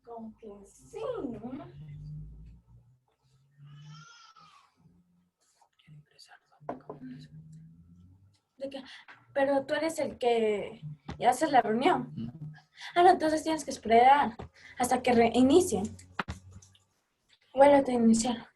Como que sí, ¿no? ¿De qué? Pero tú eres el que ya haces la reunión. Ah, no, entonces tienes que esperar hasta que reinicien. Vuelve a iniciar.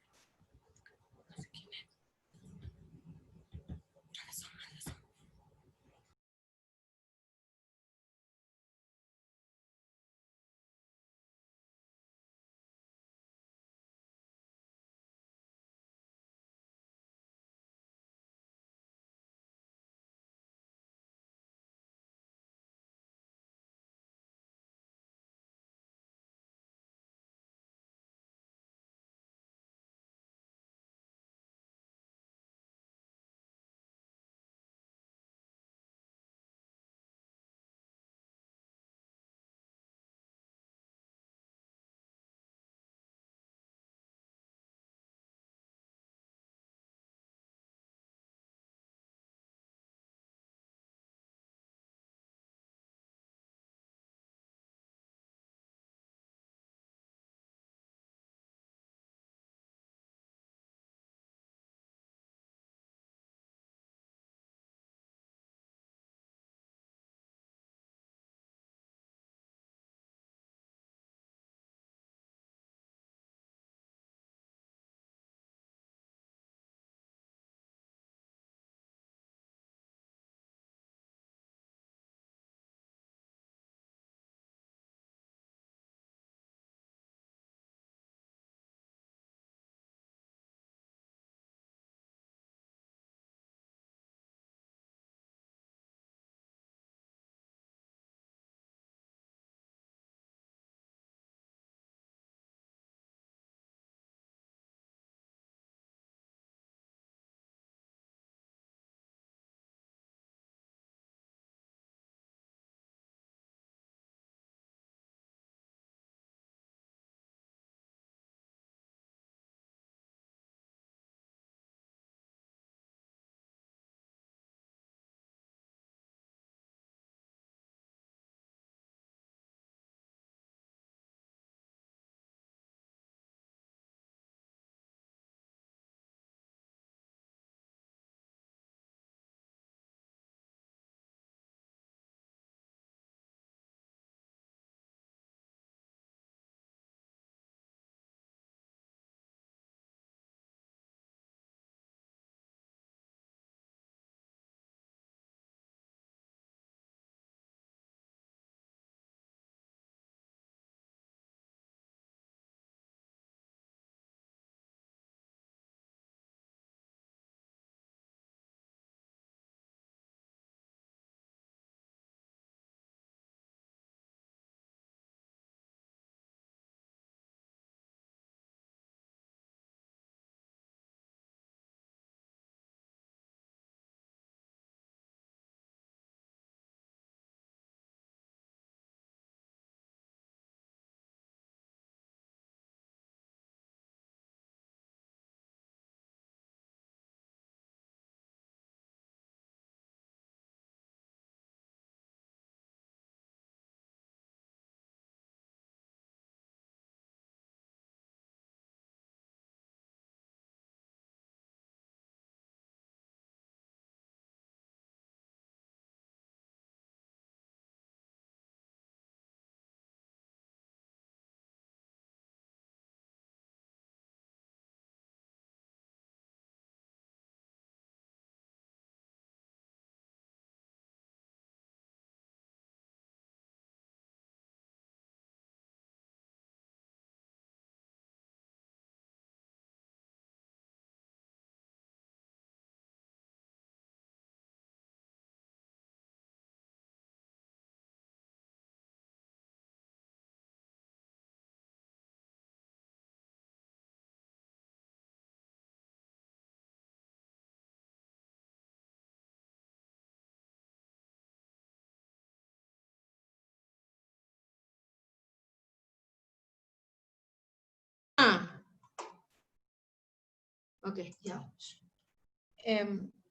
Ok, ya.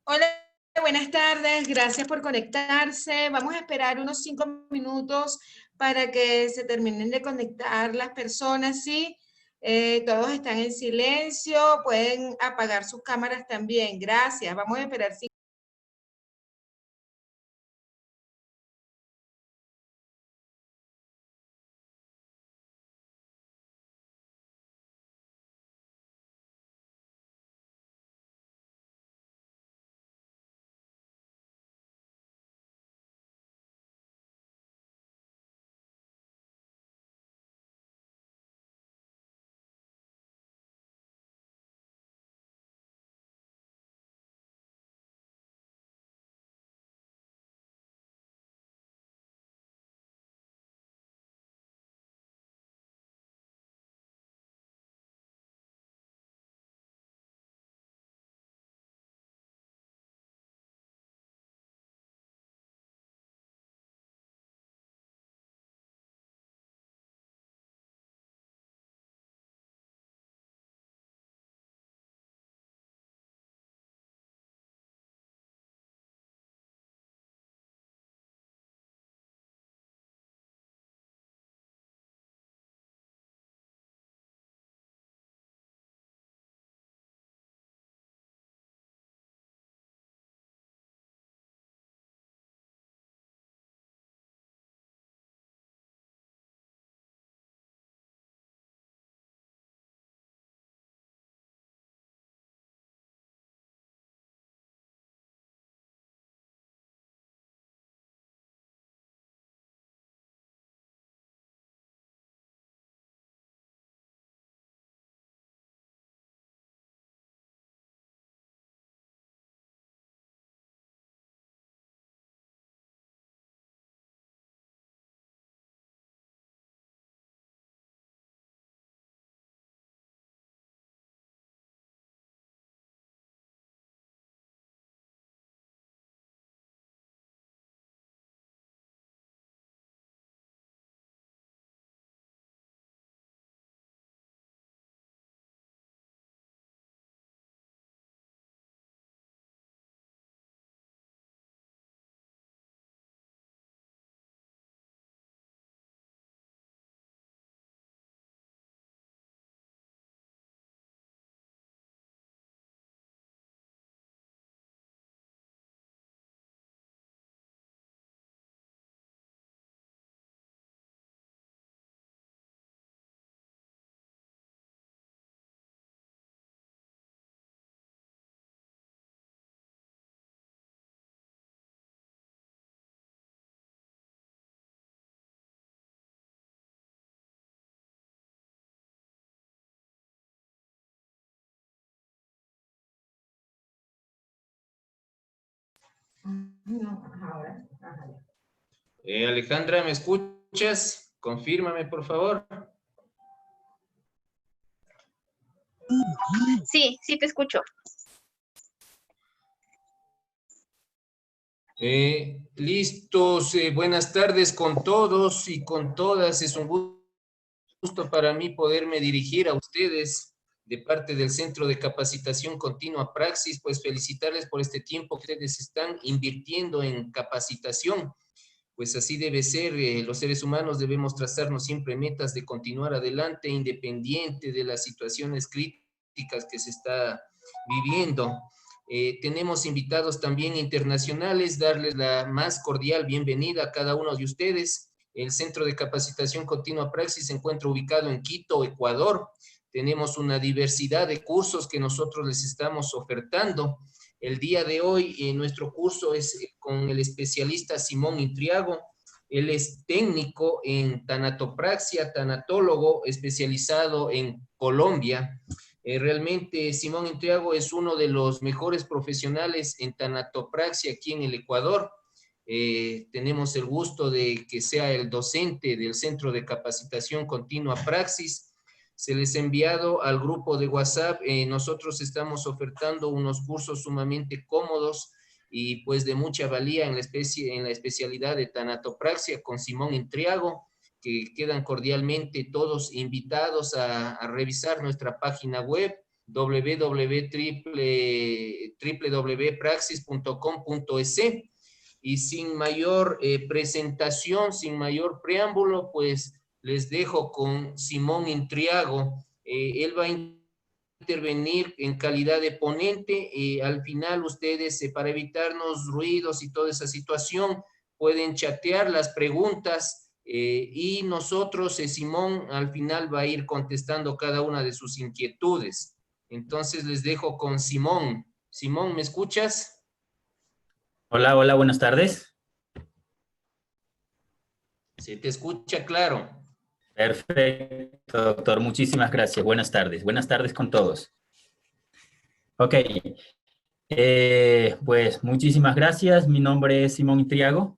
Hola, buenas tardes. Gracias por conectarse. Vamos a esperar unos 5 minutos para que se terminen de conectar las personas, ¿sí? Todos están en silencio, pueden apagar sus cámaras también. Gracias. Vamos a esperar 5. Ahora. Alejandra, ¿me escuchas? Confírmame, por favor. Sí, sí te escucho. Listos, buenas tardes con todos y con todas. Es un gusto para mí poderme dirigir a ustedes de parte del Centro de Capacitación Continua Praxis, pues felicitarles por este tiempo que ustedes están invirtiendo en capacitación. Pues así debe ser, los seres humanos debemos trazarnos siempre metas de continuar adelante, independiente de las situaciones críticas que se está viviendo. Tenemos invitados también internacionales, darles la más cordial bienvenida a cada uno de ustedes. El Centro de Capacitación Continua Praxis se encuentra ubicado en Quito, Ecuador. Tenemos una diversidad de cursos que nosotros les estamos ofertando. El día de hoy nuestro curso es con el especialista Simón Intriago. Él es técnico en tanatopraxia, tanatólogo especializado en Colombia. Realmente Simón Intriago es uno de los mejores profesionales en tanatopraxia aquí en el Ecuador. Tenemos el gusto de que sea el docente del Centro de Capacitación Continua Praxis. Se les ha enviado al grupo de WhatsApp. Nosotros estamos ofertando unos cursos sumamente cómodos y pues de mucha valía en la especialidad de tanatopraxia con Simón Intriago, que quedan cordialmente todos invitados a revisar nuestra página web www.praxis.com.es. y sin mayor presentación, sin mayor preámbulo, pues les dejo con Simón Intriago. Él va a intervenir en calidad de ponente. Al final ustedes, para evitarnos ruidos y toda esa situación, pueden chatear las preguntas y nosotros, Simón, al final va a ir contestando cada una de sus inquietudes. Entonces les dejo con Simón. Simón, ¿me escuchas? Hola, hola, buenas tardes. Se te escucha claro. Perfecto, doctor. Muchísimas gracias. Buenas tardes. Buenas tardes con todos. Ok. Pues muchísimas gracias. Mi nombre es Simón Intriago,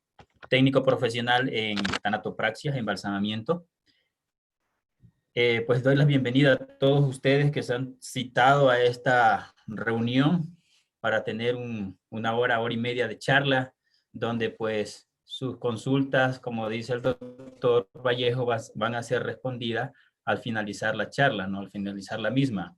técnico profesional en tanatopraxia, embalsamamiento. Pues doy la bienvenida a todos ustedes que se han citado a esta reunión para tener una hora, hora y media de charla, donde pues sus consultas, como dice el doctor Vallejo, van a ser respondidas al finalizar la charla, ¿no? Al finalizar la misma.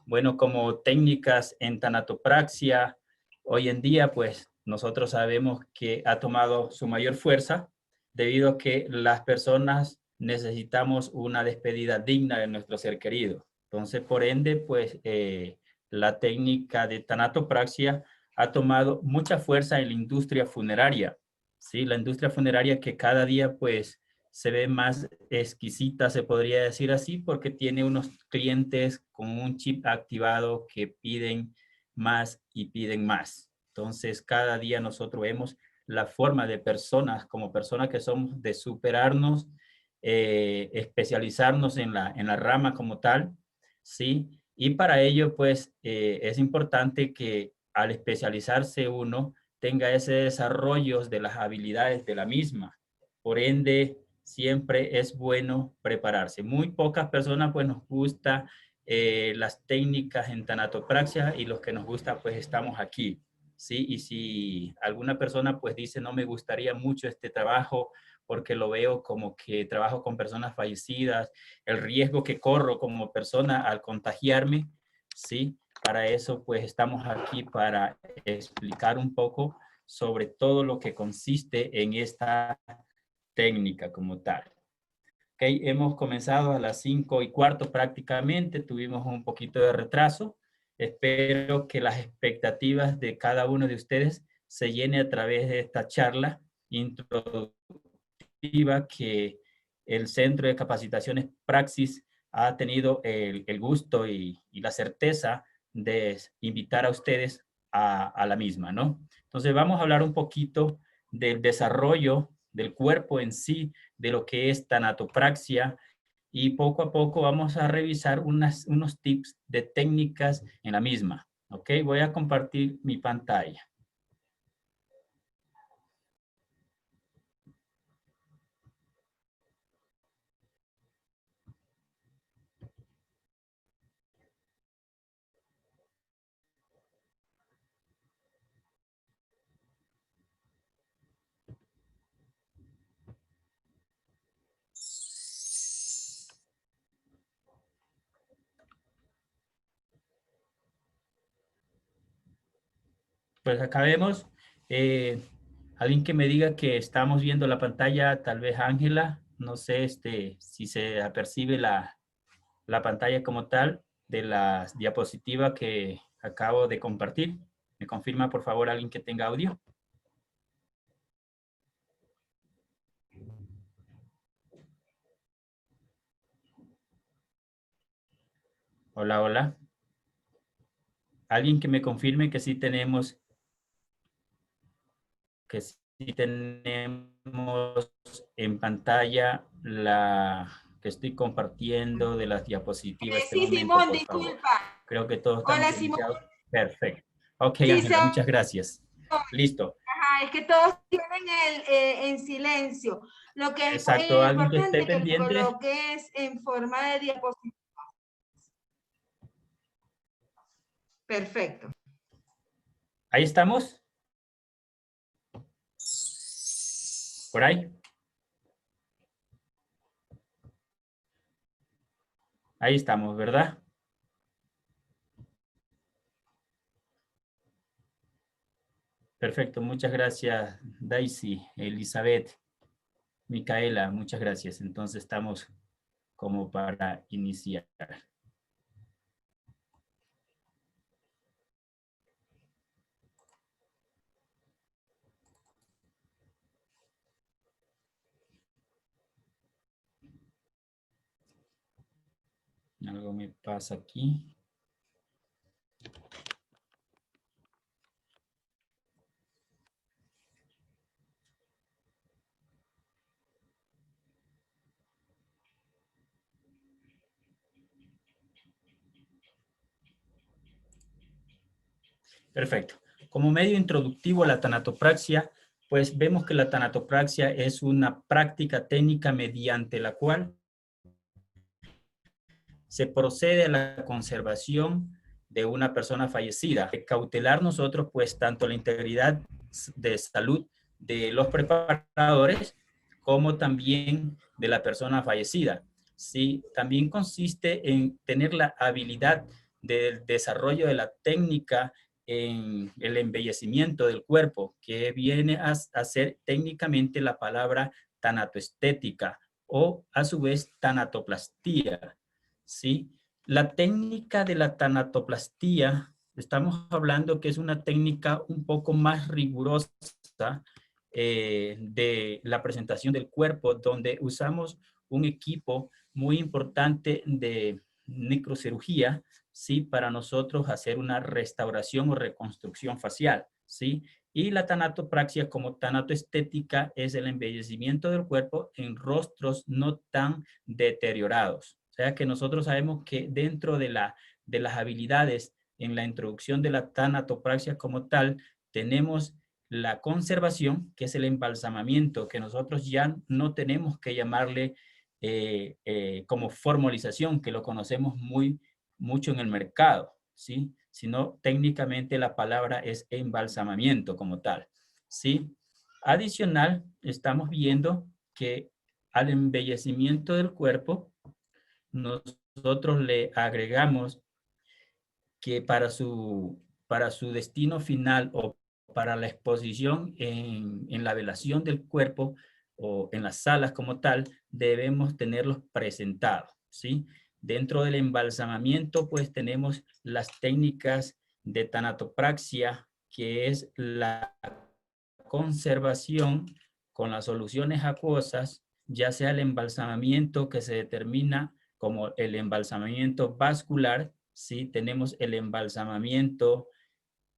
Bueno, como técnicas en tanatopraxia, hoy en día pues nosotros sabemos que ha tomado su mayor fuerza debido a que las personas necesitamos una despedida digna de nuestro ser querido. Entonces, por ende, pues la técnica de tanatopraxia ha tomado mucha fuerza en la industria funeraria, ¿sí? La industria funeraria que cada día pues se ve más exquisita, se podría decir así, porque tiene unos clientes con un chip activado que piden más y piden más. Entonces, cada día nosotros vemos la forma de personas, como personas que somos, de superarnos, especializarnos en la rama como tal, ¿sí? Y para ello, pues, es importante que al especializarse uno tenga ese desarrollo de las habilidades de la misma. Por ende, siempre es bueno prepararse. Muy pocas personas, pues, nos gusta las técnicas en tanatopraxia y los que nos gusta, pues, estamos aquí. ¿Sí? Y si alguna persona pues dice no me gustaría mucho este trabajo porque lo veo como que trabajo con personas fallecidas, el riesgo que corro como persona al contagiarme, ¿sí? Para eso pues estamos aquí para explicar un poco sobre todo lo que consiste en esta técnica como tal. Okay, hemos comenzado a las 5:15 prácticamente, tuvimos un poquito de retraso. Espero que las expectativas de cada uno de ustedes se llene a través de esta charla introductiva que el Centro de Capacitaciones Praxis ha tenido el gusto y la certeza de invitar a ustedes a la misma, ¿no? Entonces vamos a hablar un poquito del desarrollo del cuerpo en sí, de lo que es tanatopraxia, y poco a poco vamos a revisar unos tips de técnicas en la misma. ¿Ok? Voy a compartir mi pantalla. Pues acá vemos, alguien que me diga que estamos viendo la pantalla, tal vez Ángela, no sé si se apercibe la pantalla como tal de la diapositiva que acabo de compartir. ¿Me confirma, por favor, alguien que tenga audio? Hola, hola. Alguien que me confirme que sí tenemos en pantalla la que estoy compartiendo de las diapositivas este Sí, momento, Simón, por favor. disculpa. Creo que todos estamos Hola, Simón. iniciados. Perfecto. Ok, Sí, Ángela, muchas gracias. Listo. ajá, es que todos tienen en silencio. Lo que es Exacto. Alguien que esté importante que lo pendiente. coloques en forma de diapositiva. Perfecto. Ahí estamos. Por ahí. Ahí estamos, ¿verdad? Perfecto, muchas gracias, Daisy, Elizabeth, Micaela, muchas gracias. Entonces estamos como para iniciar. Algo me pasa aquí. Perfecto. Como medio introductivo a la tanatopraxia, pues vemos que la tanatopraxia es una práctica técnica mediante la cual se procede a la conservación de una persona fallecida. Cautelar nosotros, pues, tanto la integridad de salud de los preparadores como también de la persona fallecida. Sí, también consiste en tener la habilidad del desarrollo de la técnica en el embellecimiento del cuerpo, que viene a ser técnicamente la palabra tanatoestética o a su vez tanatoplastía. ¿Sí? La técnica de la tanatoplastía, estamos hablando que es una técnica un poco más rigurosa de la presentación del cuerpo, donde usamos un equipo muy importante de necrocirugía, ¿sí? Para nosotros hacer una restauración o reconstrucción facial, ¿sí? Y la tanatopraxia como tanatoestética es el embellecimiento del cuerpo en rostros no tan deteriorados. O sea que nosotros sabemos que dentro de las habilidades en la introducción de la tanatopraxia como tal, tenemos la conservación, que es el embalsamamiento, que nosotros ya no tenemos que llamarle como formalización, que lo conocemos mucho en el mercado, ¿sí? Sino técnicamente la palabra es embalsamamiento como tal, ¿sí? Adicional, estamos viendo que al embellecimiento del cuerpo, nosotros le agregamos que para su destino final o para la exposición en la velación del cuerpo o en las salas como tal, debemos tenerlos presentados, ¿sí? Dentro del embalsamamiento, pues tenemos las técnicas de tanatopraxia, que es la conservación con las soluciones acuosas, ya sea el embalsamamiento que se determina como el embalsamamiento vascular, ¿sí? Tenemos el embalsamamiento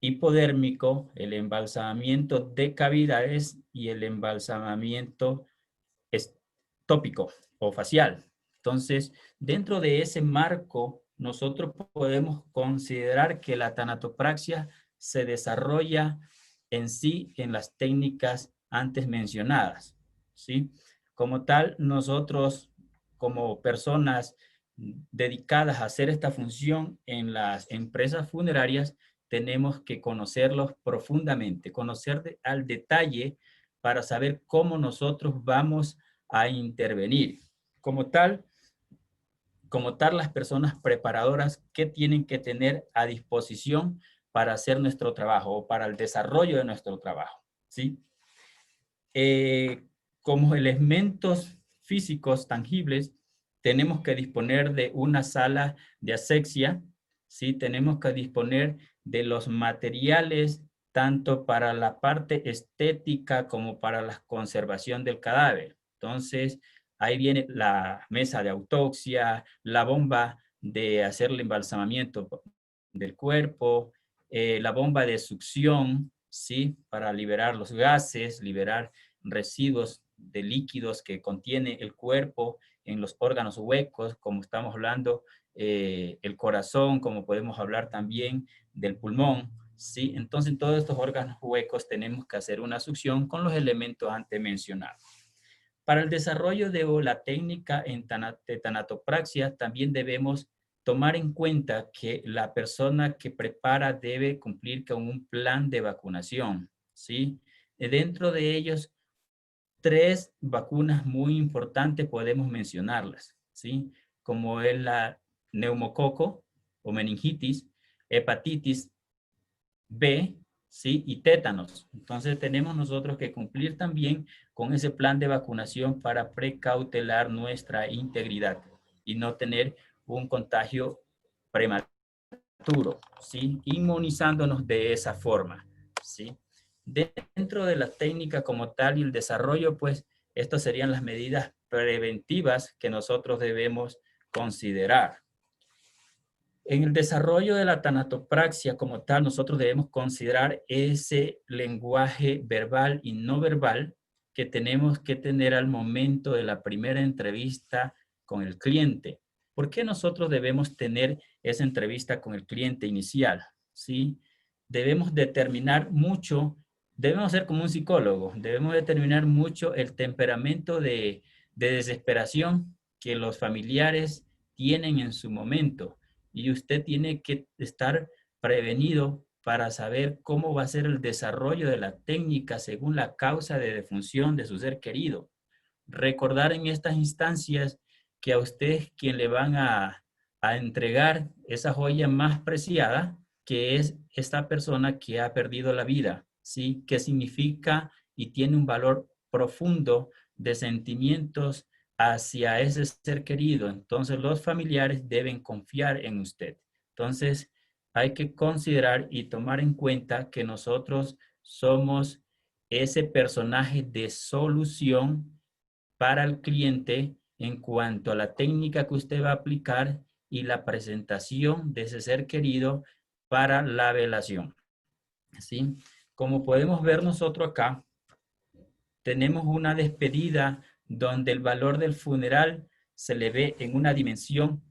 hipodérmico, el embalsamamiento de cavidades y el embalsamamiento tópico o facial. Entonces, dentro de ese marco, nosotros podemos considerar que la tanatopraxia se desarrolla en sí en las técnicas antes mencionadas, ¿sí? Como tal, nosotros como personas dedicadas a hacer esta función en las empresas funerarias, tenemos que conocerlos profundamente, conocer al detalle para saber cómo nosotros vamos a intervenir. Como tal, las personas preparadoras que tienen que tener a disposición para hacer nuestro trabajo o para el desarrollo de nuestro trabajo, ¿sí? Como elementos físicos tangibles, tenemos que disponer de una sala de asepsia, ¿sí? Tenemos que disponer de los materiales tanto para la parte estética como para la conservación del cadáver. Entonces, ahí viene la mesa de autopsia, la bomba de hacer el embalsamamiento del cuerpo, la bomba de succión, ¿sí? Para liberar los gases, liberar residuos de líquidos que contiene el cuerpo en los órganos huecos, como estamos hablando, el corazón, como podemos hablar también del pulmón, ¿sí? Entonces, en todos estos órganos huecos tenemos que hacer una succión con los elementos antes mencionados. Para el desarrollo de la técnica de tanatopraxia, también debemos tomar en cuenta que la persona que prepara debe cumplir con un plan de vacunación, ¿sí? Dentro de ellos, 3 vacunas muy importantes podemos mencionarlas, ¿sí? Como es la neumococo o meningitis, hepatitis B, ¿sí? Y tétanos. Entonces tenemos nosotros que cumplir también con ese plan de vacunación para precautelar nuestra integridad y no tener un contagio prematuro, ¿sí? Inmunizándonos de esa forma, ¿sí? Dentro de la técnica como tal y el desarrollo, pues, estas serían las medidas preventivas que nosotros debemos considerar. En el desarrollo de la tanatopraxia como tal, nosotros debemos considerar ese lenguaje verbal y no verbal que tenemos que tener al momento de la primera entrevista con el cliente. ¿Por qué nosotros debemos tener esa entrevista con el cliente inicial? ¿Sí? Debemos determinar mucho, debemos ser como un psicólogo, debemos determinar mucho el temperamento de desesperación que los familiares tienen en su momento. Y usted tiene que estar prevenido para saber cómo va a ser el desarrollo de la técnica según la causa de defunción de su ser querido. Recordar en estas instancias que a usted es quien le van a entregar esa joya más preciada, que es esta persona que ha perdido la vida, ¿sí? Que significa y tiene un valor profundo de sentimientos hacia ese ser querido. Entonces los familiares deben confiar en usted. Entonces hay que considerar y tomar en cuenta que nosotros somos ese personaje de solución para el cliente en cuanto a la técnica que usted va a aplicar y la presentación de ese ser querido para la velación. ¿Sí? Como podemos ver nosotros acá, tenemos una despedida donde el valor del funeral se le ve en una dimensión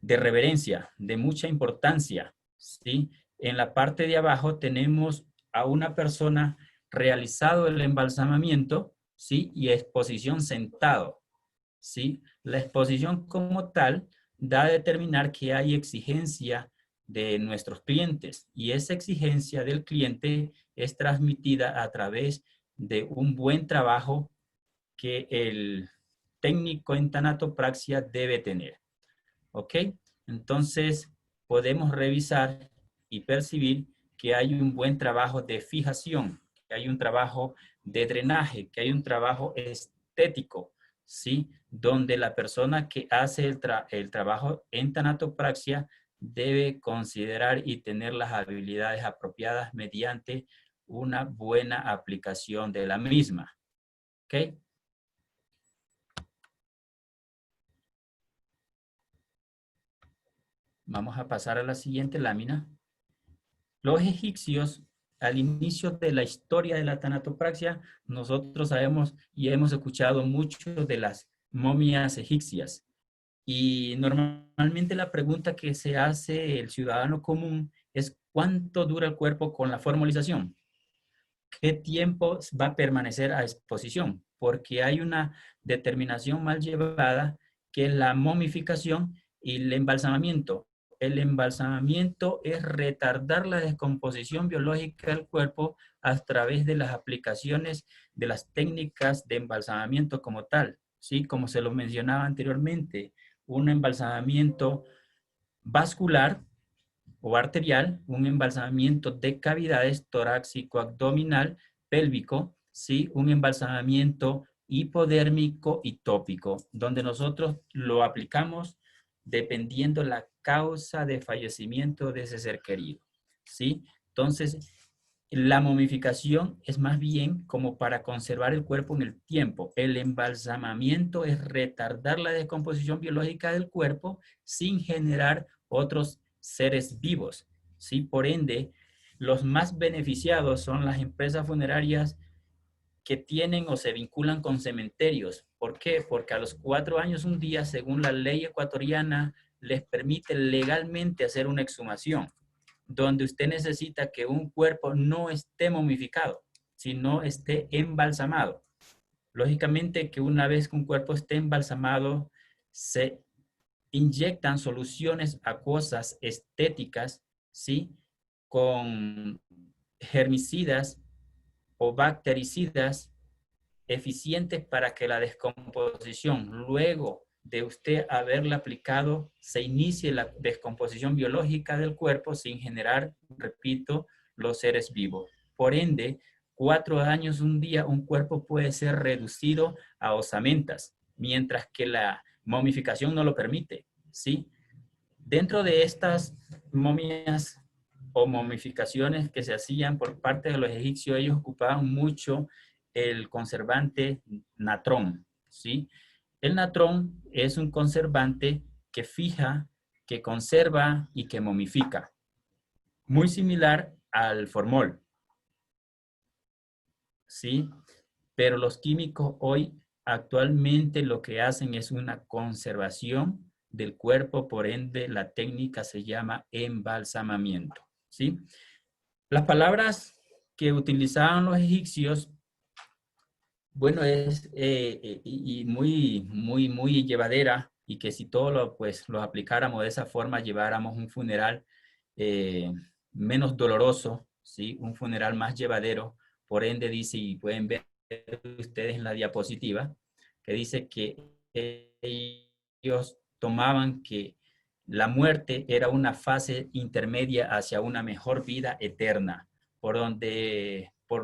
de reverencia, de mucha importancia, ¿sí? En la parte de abajo tenemos a una persona realizado el embalsamamiento, ¿sí? Y exposición sentado, ¿sí? La exposición como tal da a determinar que hay exigencia de nuestros clientes y esa exigencia del cliente es transmitida a través de un buen trabajo que el técnico en tanatopraxia debe tener. ¿Ok? Entonces, podemos revisar y percibir que hay un buen trabajo de fijación, que hay un trabajo de drenaje, que hay un trabajo estético, ¿sí? Donde la persona que hace el trabajo en tanatopraxia debe considerar y tener las habilidades apropiadas mediante una buena aplicación de la misma. ¿Ok? Vamos a pasar a la siguiente lámina. Los egipcios, al inicio de la historia de la tanatopraxia, nosotros sabemos y hemos escuchado mucho de las momias egipcias. Y normalmente la pregunta que se hace el ciudadano común es ¿cuánto dura el cuerpo con la formalización? ¿Qué tiempo va a permanecer a exposición? Porque hay una determinación mal llevada que es la momificación y el embalsamamiento. El embalsamamiento es retardar la descomposición biológica del cuerpo a través de las aplicaciones de las técnicas de embalsamamiento como tal, ¿sí? Como se lo mencionaba anteriormente, un embalsamamiento vascular o arterial, un embalsamamiento de cavidades torácico, abdominal, pélvico, ¿sí? Un embalsamamiento hipodérmico y tópico, donde nosotros lo aplicamos dependiendo la causa de fallecimiento de ese ser querido, ¿sí? Entonces, la momificación es más bien como para conservar el cuerpo en el tiempo. El embalsamamiento es retardar la descomposición biológica del cuerpo sin generar otros seres vivos, ¿sí? Por ende, los más beneficiados son las empresas funerarias que tienen o se vinculan con cementerios. ¿Por qué? Porque a los 4 años un día, según la ley ecuatoriana, les permite legalmente hacer una exhumación, donde usted necesita que un cuerpo no esté momificado, sino esté embalsamado. Lógicamente que una vez que un cuerpo esté embalsamado, se inyectan soluciones acuosas estéticas, ¿sí? Con germicidas o bactericidas eficientes para que la descomposición, luego de usted haberla aplicado, se inicie la descomposición biológica del cuerpo sin generar, repito, los seres vivos. Por ende, 4 años, un día, un cuerpo puede ser reducido a osamentas, mientras que la momificación no lo permite, ¿sí? Dentro de estas momias o momificaciones que se hacían por parte de los egipcios, ellos ocupaban mucho el conservante natrón, ¿sí? El natrón es un conservante que fija, que conserva y que momifica, muy similar al formol, ¿sí? Pero los químicos hoy actualmente lo que hacen es una conservación del cuerpo, por ende la técnica se llama embalsamamiento, ¿sí? Las palabras que utilizaban los egipcios, bueno, es y muy llevadera, y que si todo lo, pues, lo aplicáramos de esa forma, lleváramos un funeral eh, menos doloroso, ¿sí? Un funeral más llevadero. Por ende dice, y pueden ver ustedes en la diapositiva, que dice que ellos tomaban que la muerte era una fase intermedia hacia una mejor vida eterna, por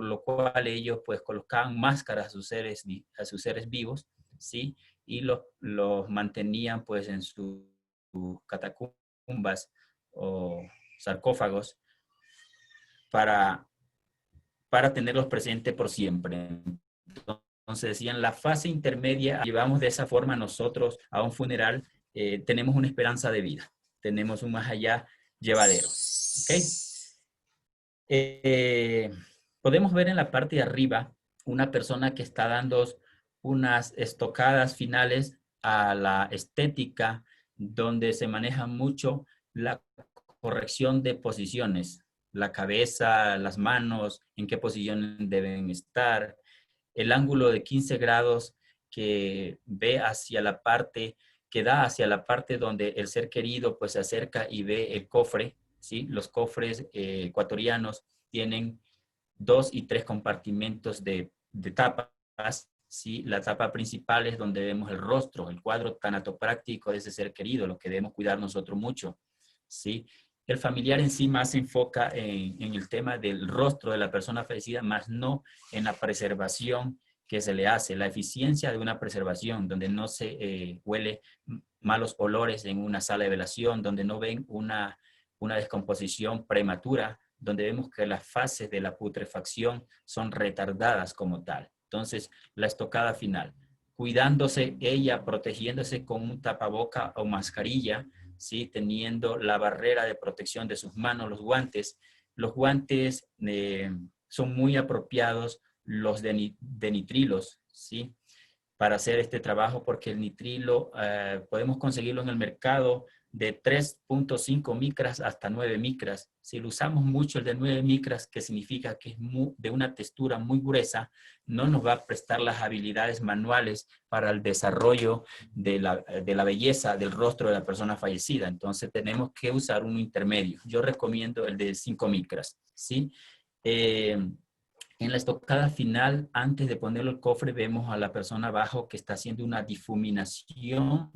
lo cual ellos pues colocaban máscaras a sus seres vivos, ¿sí? Y los mantenían pues en sus catacumbas o sarcófagos para tenerlos presentes por siempre. Entonces decían, la fase intermedia, llevamos de esa forma nosotros a un funeral, tenemos una esperanza de vida, tenemos un más allá llevadero. ¿Okay? Podemos ver en la parte de arriba una persona que está dando unas estocadas finales a la estética, donde se maneja mucho la corrección de posiciones, la cabeza, las manos, en qué posición deben estar, el ángulo de 15 grados que ve hacia la parte, que da hacia la parte donde el ser querido pues se acerca y ve el cofre, ¿sí? Los cofres ecuatorianos tienen 2 y 3 compartimentos de tapas, ¿sí? La tapa principal es donde vemos el rostro, el cuadro tanatopráctico de ese ser querido, lo que debemos cuidar nosotros mucho, ¿sí? El familiar en sí más se enfoca en el tema del rostro de la persona fallecida, más no en la preservación que se le hace, la eficiencia de una preservación, donde no se huele malos olores en una sala de velación, donde no ven una descomposición prematura, donde vemos que las fases de la putrefacción son retardadas como tal. Entonces, la estocada final, cuidándose ella, protegiéndose con un tapaboca o mascarilla, ¿sí? Teniendo la barrera de protección de sus manos, los guantes. Los guantes son muy apropiados, los de nitrilos, ¿sí? Para hacer este trabajo, porque el nitrilo podemos conseguirlo en el mercado de 3.5 micras hasta 9 micras. Si lo usamos mucho el de 9 micras, que significa que es de una textura muy gruesa, no nos va a prestar las habilidades manuales para el desarrollo de la belleza del rostro de la persona fallecida. Entonces tenemos que usar un intermedio. Yo recomiendo el de 5 micras, ¿sí? En la estocada final, antes de ponerlo el cofre, vemos a la persona abajo que está haciendo una difuminación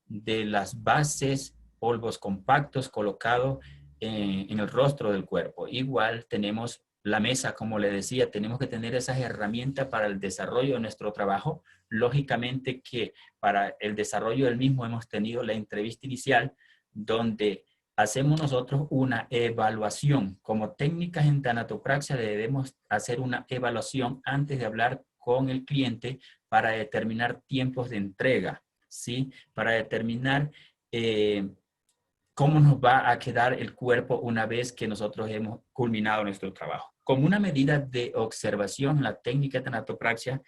de las bases, polvos compactos colocados en el rostro del cuerpo. Igual tenemos la mesa, como le decía, tenemos que tener esas herramientas para el desarrollo de nuestro trabajo. Lógicamente que para el desarrollo del mismo hemos tenido la entrevista inicial, donde hacemos nosotros una evaluación. Como técnicas en tanatopraxia debemos hacer una evaluación antes de hablar con el cliente para determinar tiempos de entrega, ¿sí? Para determinar cómo nos va a quedar el cuerpo una vez que nosotros hemos culminado nuestro trabajo. Como una medida de observación, la técnica de tanatopraxia,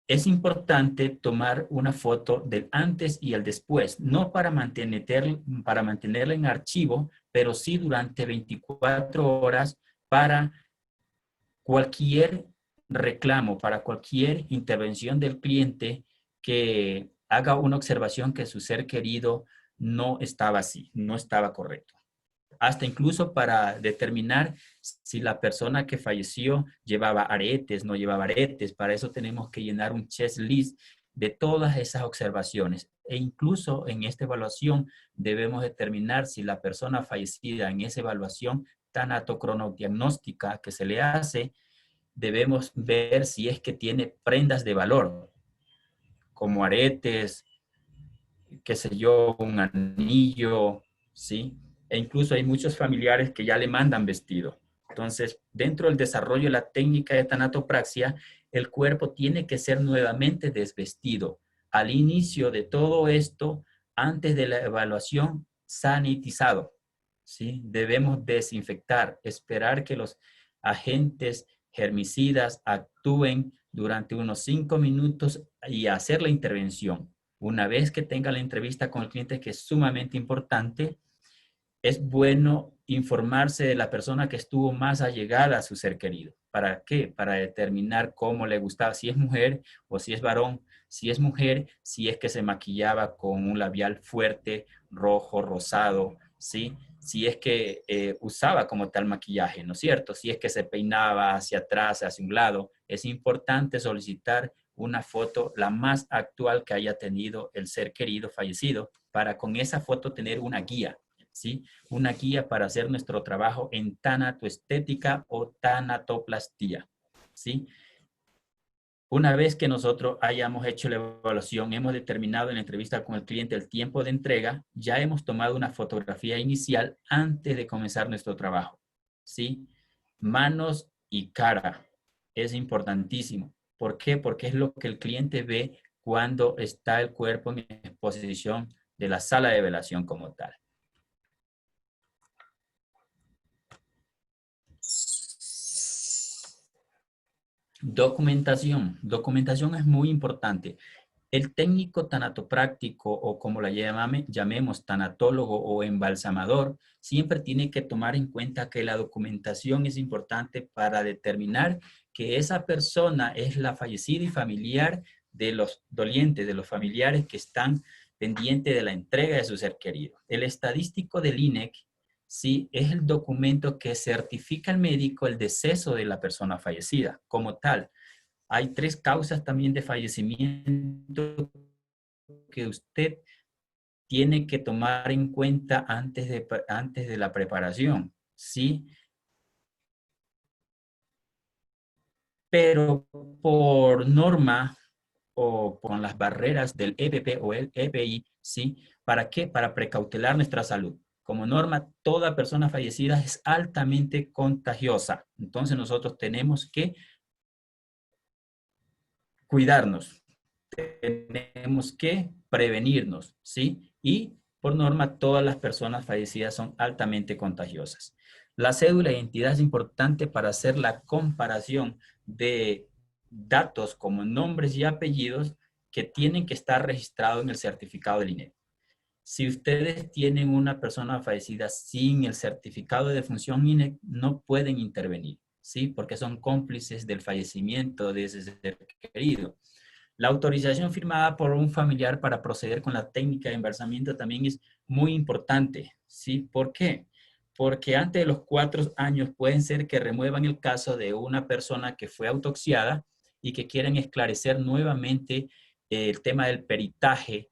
es importante tomar una foto del antes y el después, no para mantenerla en archivo, pero sí durante 24 horas para cualquier reclamo, para cualquier intervención del cliente que haga una observación que su ser querido no estaba así, no estaba correcto. Hasta incluso para determinar si la persona que falleció llevaba aretes, no llevaba aretes. Para eso tenemos que llenar un checklist de todas esas observaciones. E incluso en esta evaluación debemos determinar si la persona fallecida en esa evaluación tanatocronodiagnóstica que se le hace, debemos ver si es que tiene prendas de valor, como aretes, qué sé yo, un anillo, ¿sí? E incluso hay muchos familiares que ya le mandan vestido. Entonces, dentro del desarrollo de la técnica de tanatopraxia, el cuerpo tiene que ser nuevamente desvestido. Al inicio de todo esto, antes de la evaluación, sanitizado, ¿sí? Debemos desinfectar, esperar que los agentes germicidas actúen durante unos 5 minutos y hacer la intervención. Una vez que tenga la entrevista con el cliente, que es sumamente importante, es bueno informarse de la persona que estuvo más allegada a su ser querido. ¿Para qué? Para determinar cómo le gustaba, si es mujer o si es varón. Si es mujer, si es que se maquillaba con un labial fuerte, rojo, rosado, ¿sí? Si es que usaba como tal maquillaje, ¿no es cierto? Si es que se peinaba hacia atrás, hacia un lado. Es importante solicitar una foto la más actual que haya tenido el ser querido fallecido, para con esa foto tener una guía, ¿sí? Una guía para hacer nuestro trabajo en tanatoestética o tanatoplastía, ¿sí? Una vez que nosotros hayamos hecho la evaluación, hemos determinado en la entrevista con el cliente el tiempo de entrega, ya hemos tomado una fotografía inicial antes de comenzar nuestro trabajo, ¿sí? Manos y cara es importantísimo. ¿Por qué? Porque es lo que el cliente ve cuando está el cuerpo en exposición de la sala de velación como tal. Documentación. Documentación es muy importante. El técnico tanatopráctico o como la llamemos tanatólogo o embalsamador, siempre tiene que tomar en cuenta que la documentación es importante para determinar que esa persona es la fallecida y familiar de los dolientes, de los familiares que están pendientes de la entrega de su ser querido. El estadístico del INEC, sí, es el documento que certifica al médico el deceso de la persona fallecida como tal. Hay 3 causas también de fallecimiento que usted tiene que tomar en cuenta antes de la preparación, ¿sí? Pero por norma o por las barreras del EPP o el EPI, ¿sí? ¿Para qué? Para precautelar nuestra salud. Como norma, toda persona fallecida es altamente contagiosa. Entonces nosotros tenemos que cuidarnos. Tenemos que prevenirnos, ¿sí? Y por norma, todas las personas fallecidas son altamente contagiosas. La cédula de identidad es importante para hacer la comparación de datos como nombres y apellidos que tienen que estar registrados en el certificado del INEP. Si ustedes tienen una persona fallecida sin el certificado de defunción INEP, no pueden intervenir, ¿sí? Porque son cómplices del fallecimiento de ese ser querido. La autorización firmada por un familiar para proceder con la técnica de embalsamiento también es muy importante, ¿sí? ¿Por qué? Porque antes de los 4 años pueden ser que remuevan el caso de una persona que fue autopsiada y que quieren esclarecer nuevamente el tema del peritaje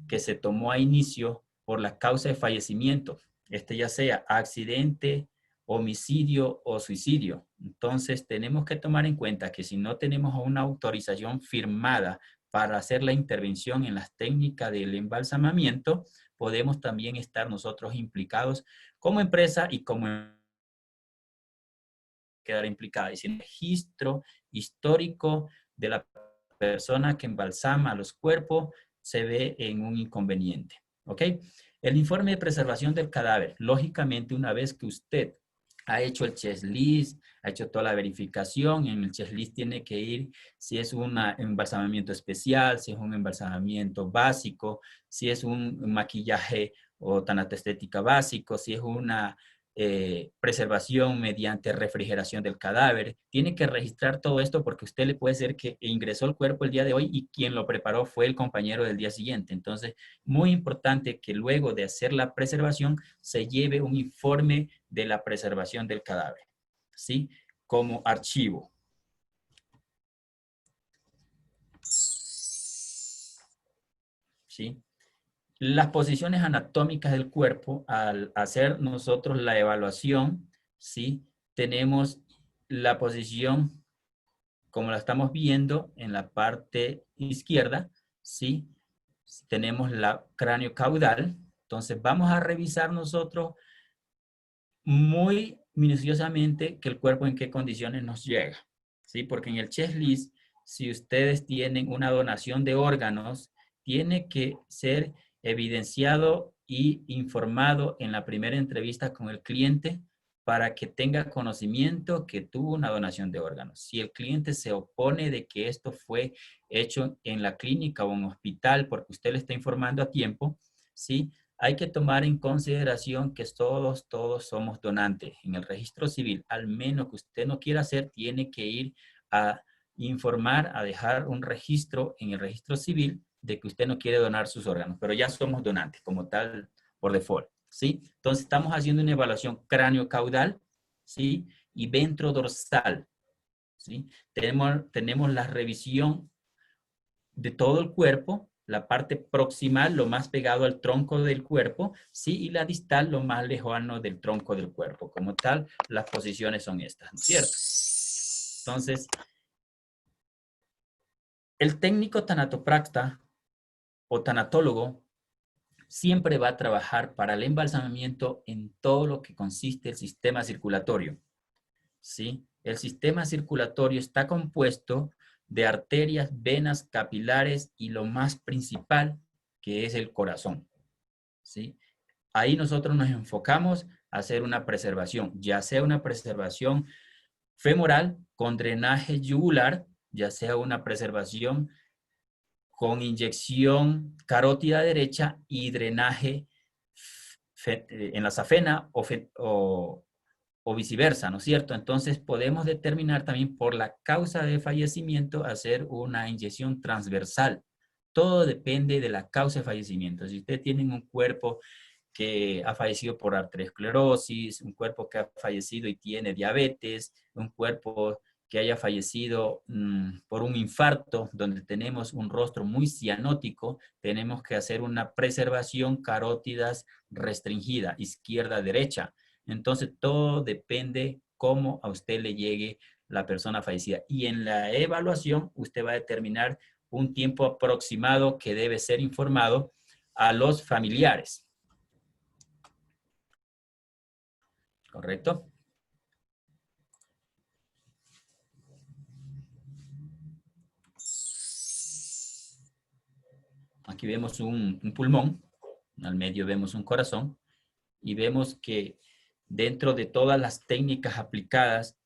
que se tomó a inicio por la causa de fallecimiento, ya sea accidente, homicidio o suicidio. Entonces, tenemos que tomar en cuenta que si no tenemos una autorización firmada para hacer la intervención en las técnicas del embalsamamiento, podemos también estar nosotros implicados como empresa y como quedar implicada. Y sin registro histórico de la persona que embalsama los cuerpos, se ve en un inconveniente. ¿Ok? El informe de preservación del cadáver. Lógicamente, una vez que usted ha hecho el checklist, ha hecho toda la verificación, en el checklist tiene que ir si es un embalsamamiento especial, si es un embalsamamiento básico, si es un maquillaje o tanatoestética básico, si es una preservación mediante refrigeración del cadáver. Tiene que registrar todo esto porque usted le puede ser que ingresó el cuerpo el día de hoy y quien lo preparó fue el compañero del día siguiente. Entonces, muy importante que luego de hacer la preservación se lleve un informe de la preservación del cadáver, ¿sí? Como archivo. ¿Sí? Las posiciones anatómicas del cuerpo, al hacer nosotros la evaluación, ¿sí? Tenemos la posición, como la estamos viendo en la parte izquierda, ¿sí? Tenemos la cráneo caudal. Entonces vamos a revisar nosotros muy minuciosamente que el cuerpo en qué condiciones nos llega, ¿sí? Porque en el checklist, si ustedes tienen una donación de órganos, tiene que ser evidenciado y informado en la primera entrevista con el cliente para que tenga conocimiento que tuvo una donación de órganos. Si el cliente se opone de que esto fue hecho en la clínica o en hospital porque usted le está informando a tiempo, ¿sí? Hay que tomar en consideración que todos somos donantes. En el registro civil, al menos que usted no quiera hacer, tiene que ir a informar, a dejar un registro en el registro civil de que usted no quiere donar sus órganos, pero ya somos donantes como tal por default, ¿sí? Entonces estamos haciendo una evaluación cráneo-caudal, ¿sí? Y ventrodorsal, ¿sí? Tenemos la revisión de todo el cuerpo, la parte proximal lo más pegado al tronco del cuerpo, ¿sí? Y la distal lo más lejano del tronco del cuerpo. Como tal, las posiciones son estas, ¿no es cierto? Entonces, el técnico tanatopracta o tanatólogo siempre va a trabajar para el embalsamamiento en todo lo que consiste el sistema circulatorio, ¿sí? El sistema circulatorio está compuesto de arterias, venas, capilares y lo más principal, que es el corazón, ¿sí? Ahí nosotros nos enfocamos a hacer una preservación, ya sea una preservación femoral con drenaje yugular, ya sea una preservación con inyección carótida derecha y drenaje en la safena o viceversa, ¿no es cierto? Entonces podemos determinar también por la causa de fallecimiento hacer una inyección transversal. Todo depende de la causa de fallecimiento. Si usted tiene un cuerpo que ha fallecido por arteriosclerosis, un cuerpo que ha fallecido y tiene diabetes, un cuerpo que haya fallecido por un infarto, donde tenemos un rostro muy cianótico, tenemos que hacer una preservación carótidas restringida, izquierda-derecha. Entonces, todo depende cómo a usted le llegue la persona fallecida. Y en la evaluación, usted va a determinar un tiempo aproximado que debe ser informado a los familiares. ¿Correcto? Aquí vemos un pulmón, al medio vemos un corazón y vemos que dentro de todas las técnicas aplicadas,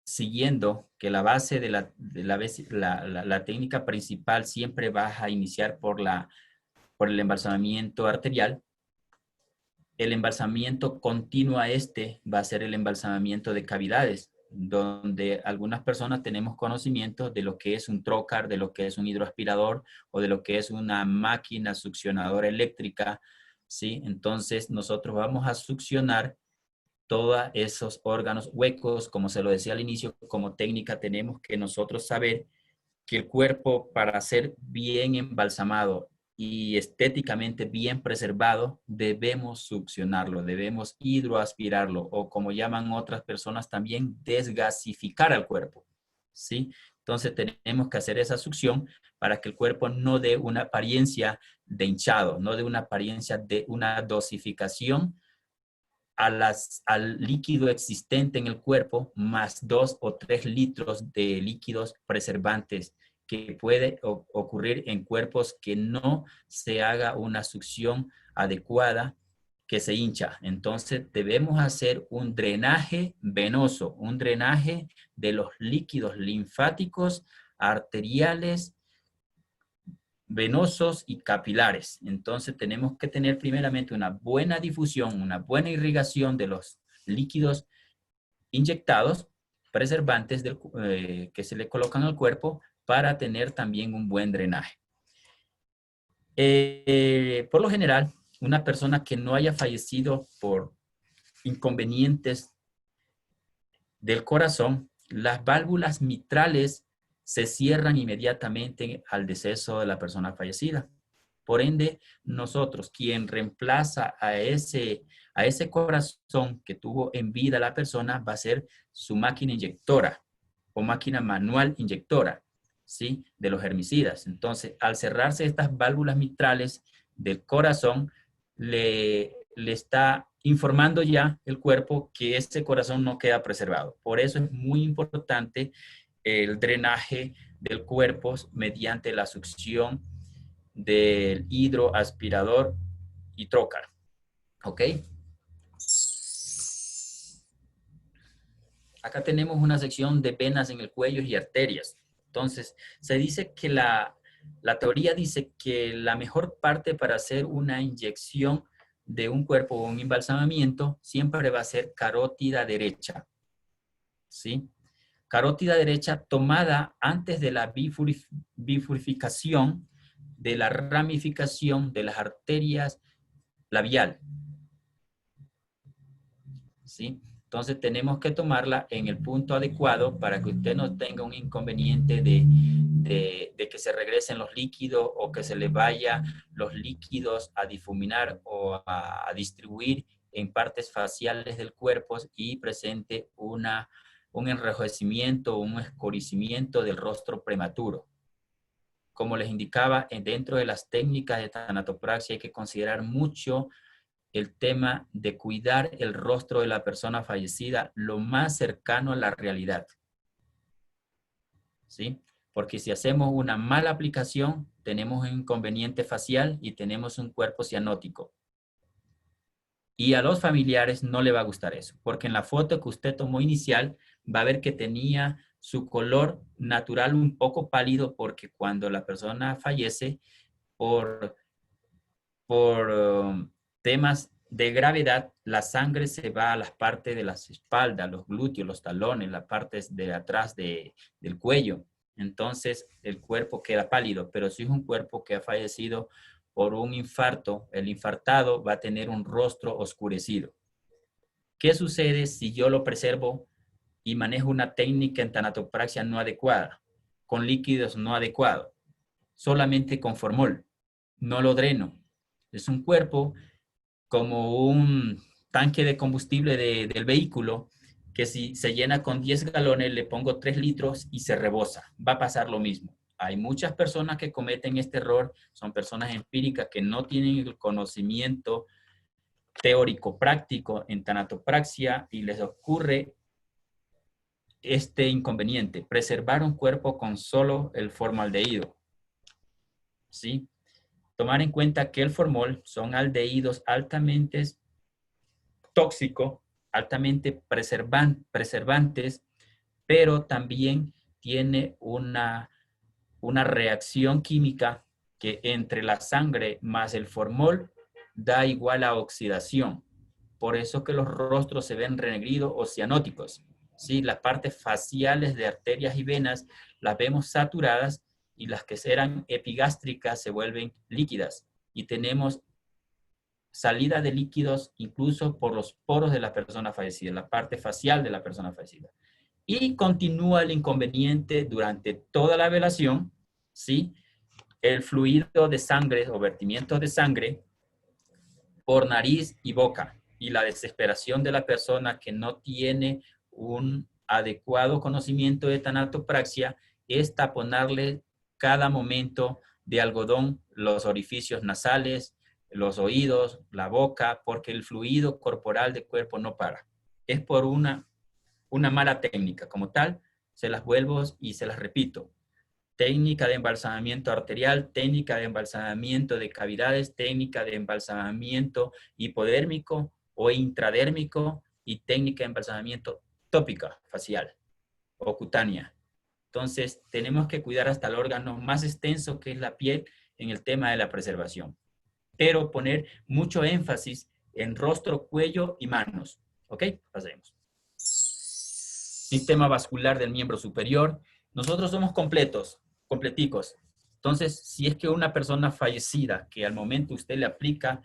siguiendo que la base de la técnica principal siempre va a iniciar por el embalsamamiento arterial. El embalsamamiento continuo a este va a ser el embalsamamiento de cavidades, donde algunas personas tenemos conocimiento de lo que es un trocar, de lo que es un hidroaspirador o de lo que es una máquina succionadora eléctrica, ¿sí? Entonces nosotros vamos a succionar todos esos órganos huecos, como se lo decía al inicio, como técnica tenemos que nosotros saber que el cuerpo, para ser bien embalsamado y estéticamente bien preservado, debemos succionarlo, debemos hidroaspirarlo o como llaman otras personas también, desgasificar al cuerpo, ¿sí? Entonces tenemos que hacer esa succión para que el cuerpo no dé una apariencia de hinchado, no dé una apariencia de una dosificación al líquido existente en el cuerpo, más 2 o 3 litros de líquidos preservantes, que puede ocurrir en cuerpos que no se haga una succión adecuada, que se hincha. Entonces debemos hacer un drenaje venoso, un drenaje de los líquidos linfáticos, arteriales, venosos y capilares. Entonces tenemos que tener primeramente una buena difusión, una buena irrigación de los líquidos inyectados, preservantes que se le colocan al cuerpo para tener también un buen drenaje. Por lo general, una persona que no haya fallecido por inconvenientes del corazón, las válvulas mitrales se cierran inmediatamente al deceso de la persona fallecida. Por ende, nosotros, quien reemplaza a ese A ese corazón que tuvo en vida la persona va a ser su máquina inyectora o máquina manual inyectora, ¿sí? De los herbicidas. Entonces, al cerrarse estas válvulas mitrales del corazón, le está informando ya el cuerpo que ese corazón no queda preservado. Por eso es muy importante el drenaje del cuerpo mediante la succión del hidroaspirador y trocar. ¿Ok? Acá tenemos una sección de venas en el cuello y arterias. Entonces, se dice que la teoría dice que la mejor parte para hacer una inyección de un cuerpo o un embalsamamiento siempre va a ser carótida derecha. ¿Sí? Carótida derecha tomada antes de la bifurcación, de la ramificación de las arterias labial. ¿Sí? Entonces tenemos que tomarla en el punto adecuado para que usted no tenga un inconveniente de que se regresen los líquidos o que se le vaya los líquidos a difuminar o a distribuir en partes faciales del cuerpo y presente un enrojecimiento o un escurecimiento del rostro prematuro. Como les indicaba, dentro de las técnicas de tanatopraxia hay que considerar mucho el tema de cuidar el rostro de la persona fallecida lo más cercano a la realidad. ¿Sí? Porque si hacemos una mala aplicación, tenemos un inconveniente facial y tenemos un cuerpo cianótico. Y a los familiares no le va a gustar eso, porque en la foto que usted tomó inicial va a ver que tenía su color natural un poco pálido, porque cuando la persona fallece por temas de gravedad, la sangre se va a las partes de las espaldas, los glúteos, los talones, las partes de atrás del cuello. Entonces, el cuerpo queda pálido, pero si es un cuerpo que ha fallecido por un infarto, el infartado va a tener un rostro oscurecido. ¿Qué sucede si yo lo preservo y manejo una técnica en tanatopraxia no adecuada, con líquidos no adecuados, solamente con formol? No lo dreno. Es un cuerpo como un tanque de combustible del vehículo que si se llena con 10 galones, le pongo 3 litros y se rebosa. Va a pasar lo mismo. Hay muchas personas que cometen este error, son personas empíricas que no tienen el conocimiento teórico práctico en tanatopraxia y les ocurre este inconveniente, preservar un cuerpo con solo el formaldehído. ¿Sí? Tomar en cuenta que el formol son aldehídos altamente tóxicos, altamente preservantes, pero también tiene una reacción química que entre la sangre más el formol da igual a oxidación. Por eso que los rostros se ven renegridos o cianóticos. ¿Sí? Las partes faciales de arterias y venas las vemos saturadas y las que eran epigástricas se vuelven líquidas. Y tenemos salida de líquidos incluso por los poros de la persona fallecida, la parte facial de la persona fallecida. Y continúa el inconveniente durante toda la velación, ¿sí? El fluido de sangre o vertimiento de sangre por nariz y boca y la desesperación de la persona que no tiene un adecuado conocimiento de tanatopraxia es taponarle cada momento de algodón los orificios nasales, los oídos, la boca, porque el fluido corporal del cuerpo no para. Es por una mala técnica. Como tal, se las vuelvo y se las repito. Técnica de embalsamamiento arterial, técnica de embalsamamiento de cavidades, técnica de embalsamamiento hipodérmico o intradérmico y técnica de embalsamamiento tópica facial o cutánea. Entonces, tenemos que cuidar hasta el órgano más extenso que es la piel en el tema de la preservación. Pero poner mucho énfasis en rostro, cuello y manos. ¿Ok? Pasemos. Sistema vascular del miembro superior. Nosotros somos completicos. Entonces, si es que una persona fallecida, que al momento usted le aplica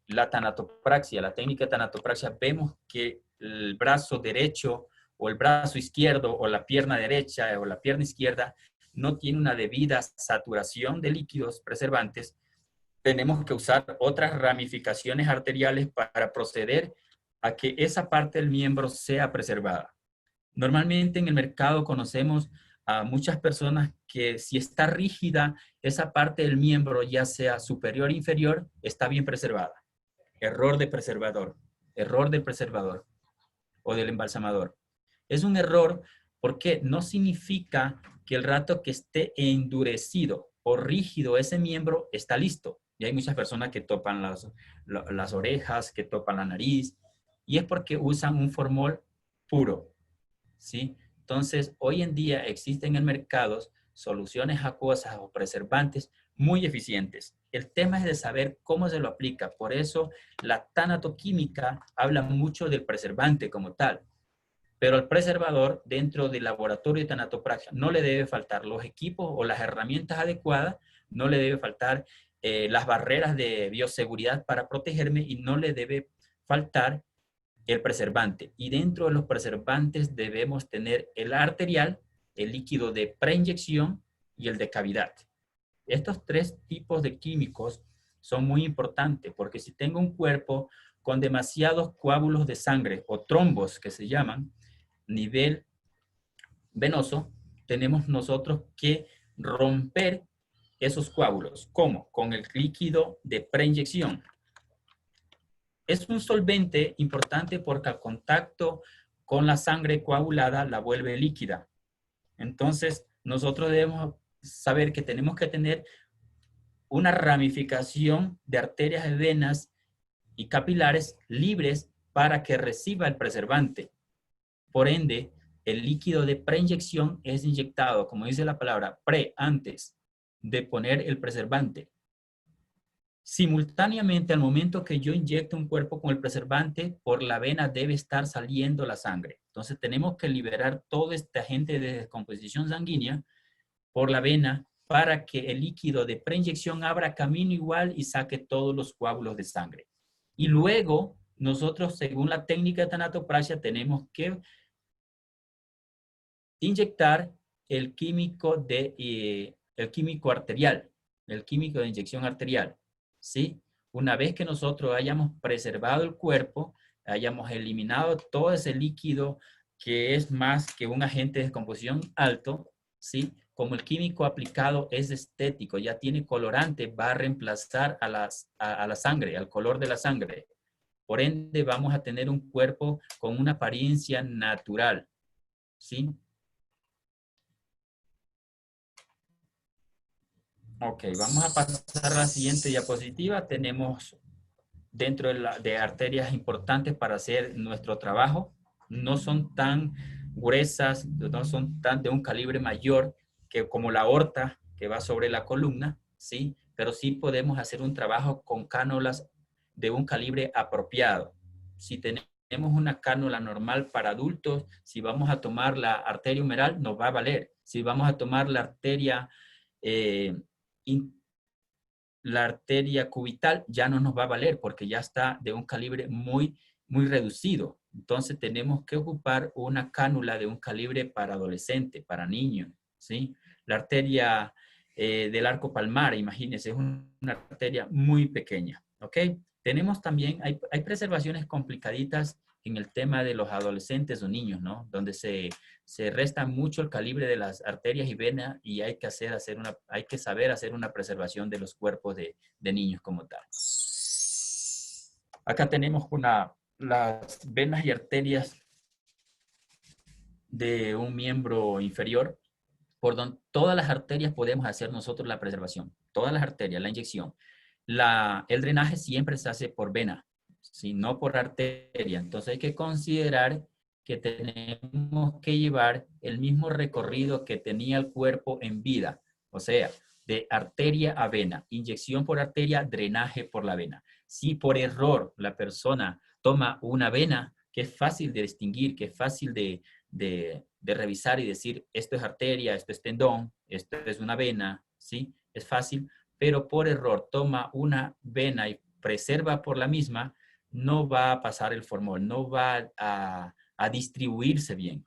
la tanatopraxia, la técnica de tanatopraxia, vemos que el brazo derecho o el brazo izquierdo o la pierna derecha o la pierna izquierda no tiene una debida saturación de líquidos preservantes, tenemos que usar otras ramificaciones arteriales para proceder a que esa parte del miembro sea preservada. Normalmente en el mercado conocemos a muchas personas que si está rígida esa parte del miembro, ya sea superior o inferior, está bien preservada. Error de preservador, error del preservador o del embalsamador. Es un error porque no significa que el rato que esté endurecido o rígido ese miembro está listo. Y hay muchas personas que topan las orejas, que topan la nariz, y es porque usan un formol puro, ¿sí? Entonces, hoy en día existen en mercados soluciones acuosas o preservantes muy eficientes. El tema es de saber cómo se lo aplica. Por eso, la tanatoquímica habla mucho del preservante como tal. Pero al preservador, dentro del laboratorio de tanatopraxia, no le debe faltar los equipos o las herramientas adecuadas, no le debe faltar las barreras de bioseguridad para protegerme y no le debe faltar el preservante. Y dentro de los preservantes debemos tener el arterial, el líquido de preinyección y el de cavidad. Estos tres tipos de químicos son muy importantes porque si tengo un cuerpo con demasiados coágulos de sangre o trombos que se llaman, nivel venoso, tenemos nosotros que romper esos coágulos. ¿Cómo? Con el líquido de preinyección. Es un solvente importante porque al contacto con la sangre coagulada la vuelve líquida. Entonces, nosotros debemos saber que tenemos que tener una ramificación de arterias y venas y capilares libres para que reciba el preservante. Por ende, el líquido de preinyección es inyectado, como dice la palabra, antes de poner el preservante. Simultáneamente, al momento que yo inyecto un cuerpo con el preservante, por la vena debe estar saliendo la sangre. Entonces, tenemos que liberar todo este agente de descomposición sanguínea por la vena para que el líquido de preinyección abra camino igual y saque todos los coágulos de sangre. Y luego, nosotros, según la técnica de tanatopraxia, tenemos que inyectar el químico arterial, el químico de inyección arterial, ¿sí? Una vez que nosotros hayamos preservado el cuerpo, hayamos eliminado todo ese líquido que es más que un agente de descomposición alto, ¿sí? Como el químico aplicado es estético, ya tiene colorante, va a reemplazar a la sangre, al color de la sangre. Por ende, vamos a tener un cuerpo con una apariencia natural, ¿sí? Ok, vamos a pasar a la siguiente diapositiva. Tenemos dentro de arterias importantes para hacer nuestro trabajo. No son tan gruesas, no son tan de un calibre mayor que como la aorta que va sobre la columna, ¿sí? Pero sí podemos hacer un trabajo con cánulas de un calibre apropiado. Si tenemos una cánula normal para adultos, si vamos a tomar la arteria humeral, nos va a valer. Si vamos a tomar la arteria la arteria cubital ya no nos va a valer porque ya está de un calibre muy reducido. Entonces tenemos que ocupar una cánula de un calibre para adolescente, para niños, ¿sí? La arteria del arco palmar, imagínense, es una arteria muy pequeña, ¿ok? Tenemos también, hay preservaciones complicaditas en el tema de los adolescentes o niños, ¿no? Donde se resta mucho el calibre de las arterias y venas y hay que saber hacer una preservación de los cuerpos de niños como tal. Acá tenemos las venas y arterias de un miembro inferior, por donde todas las arterias podemos hacer nosotros la preservación. Todas las arterias, la inyección. El drenaje siempre se hace por vena, ¿sí? No por arteria. Entonces hay que considerar que tenemos que llevar el mismo recorrido que tenía el cuerpo en vida. O sea, de arteria a vena. Inyección por arteria, drenaje por la vena. Si por error la persona toma una vena, que es fácil de distinguir, que es fácil de revisar y decir, esto es arteria, esto es tendón, esto es una vena, ¿sí? Es fácil, pero por error toma una vena y preserva por la misma, no va a pasar el formol, no va a distribuirse bien.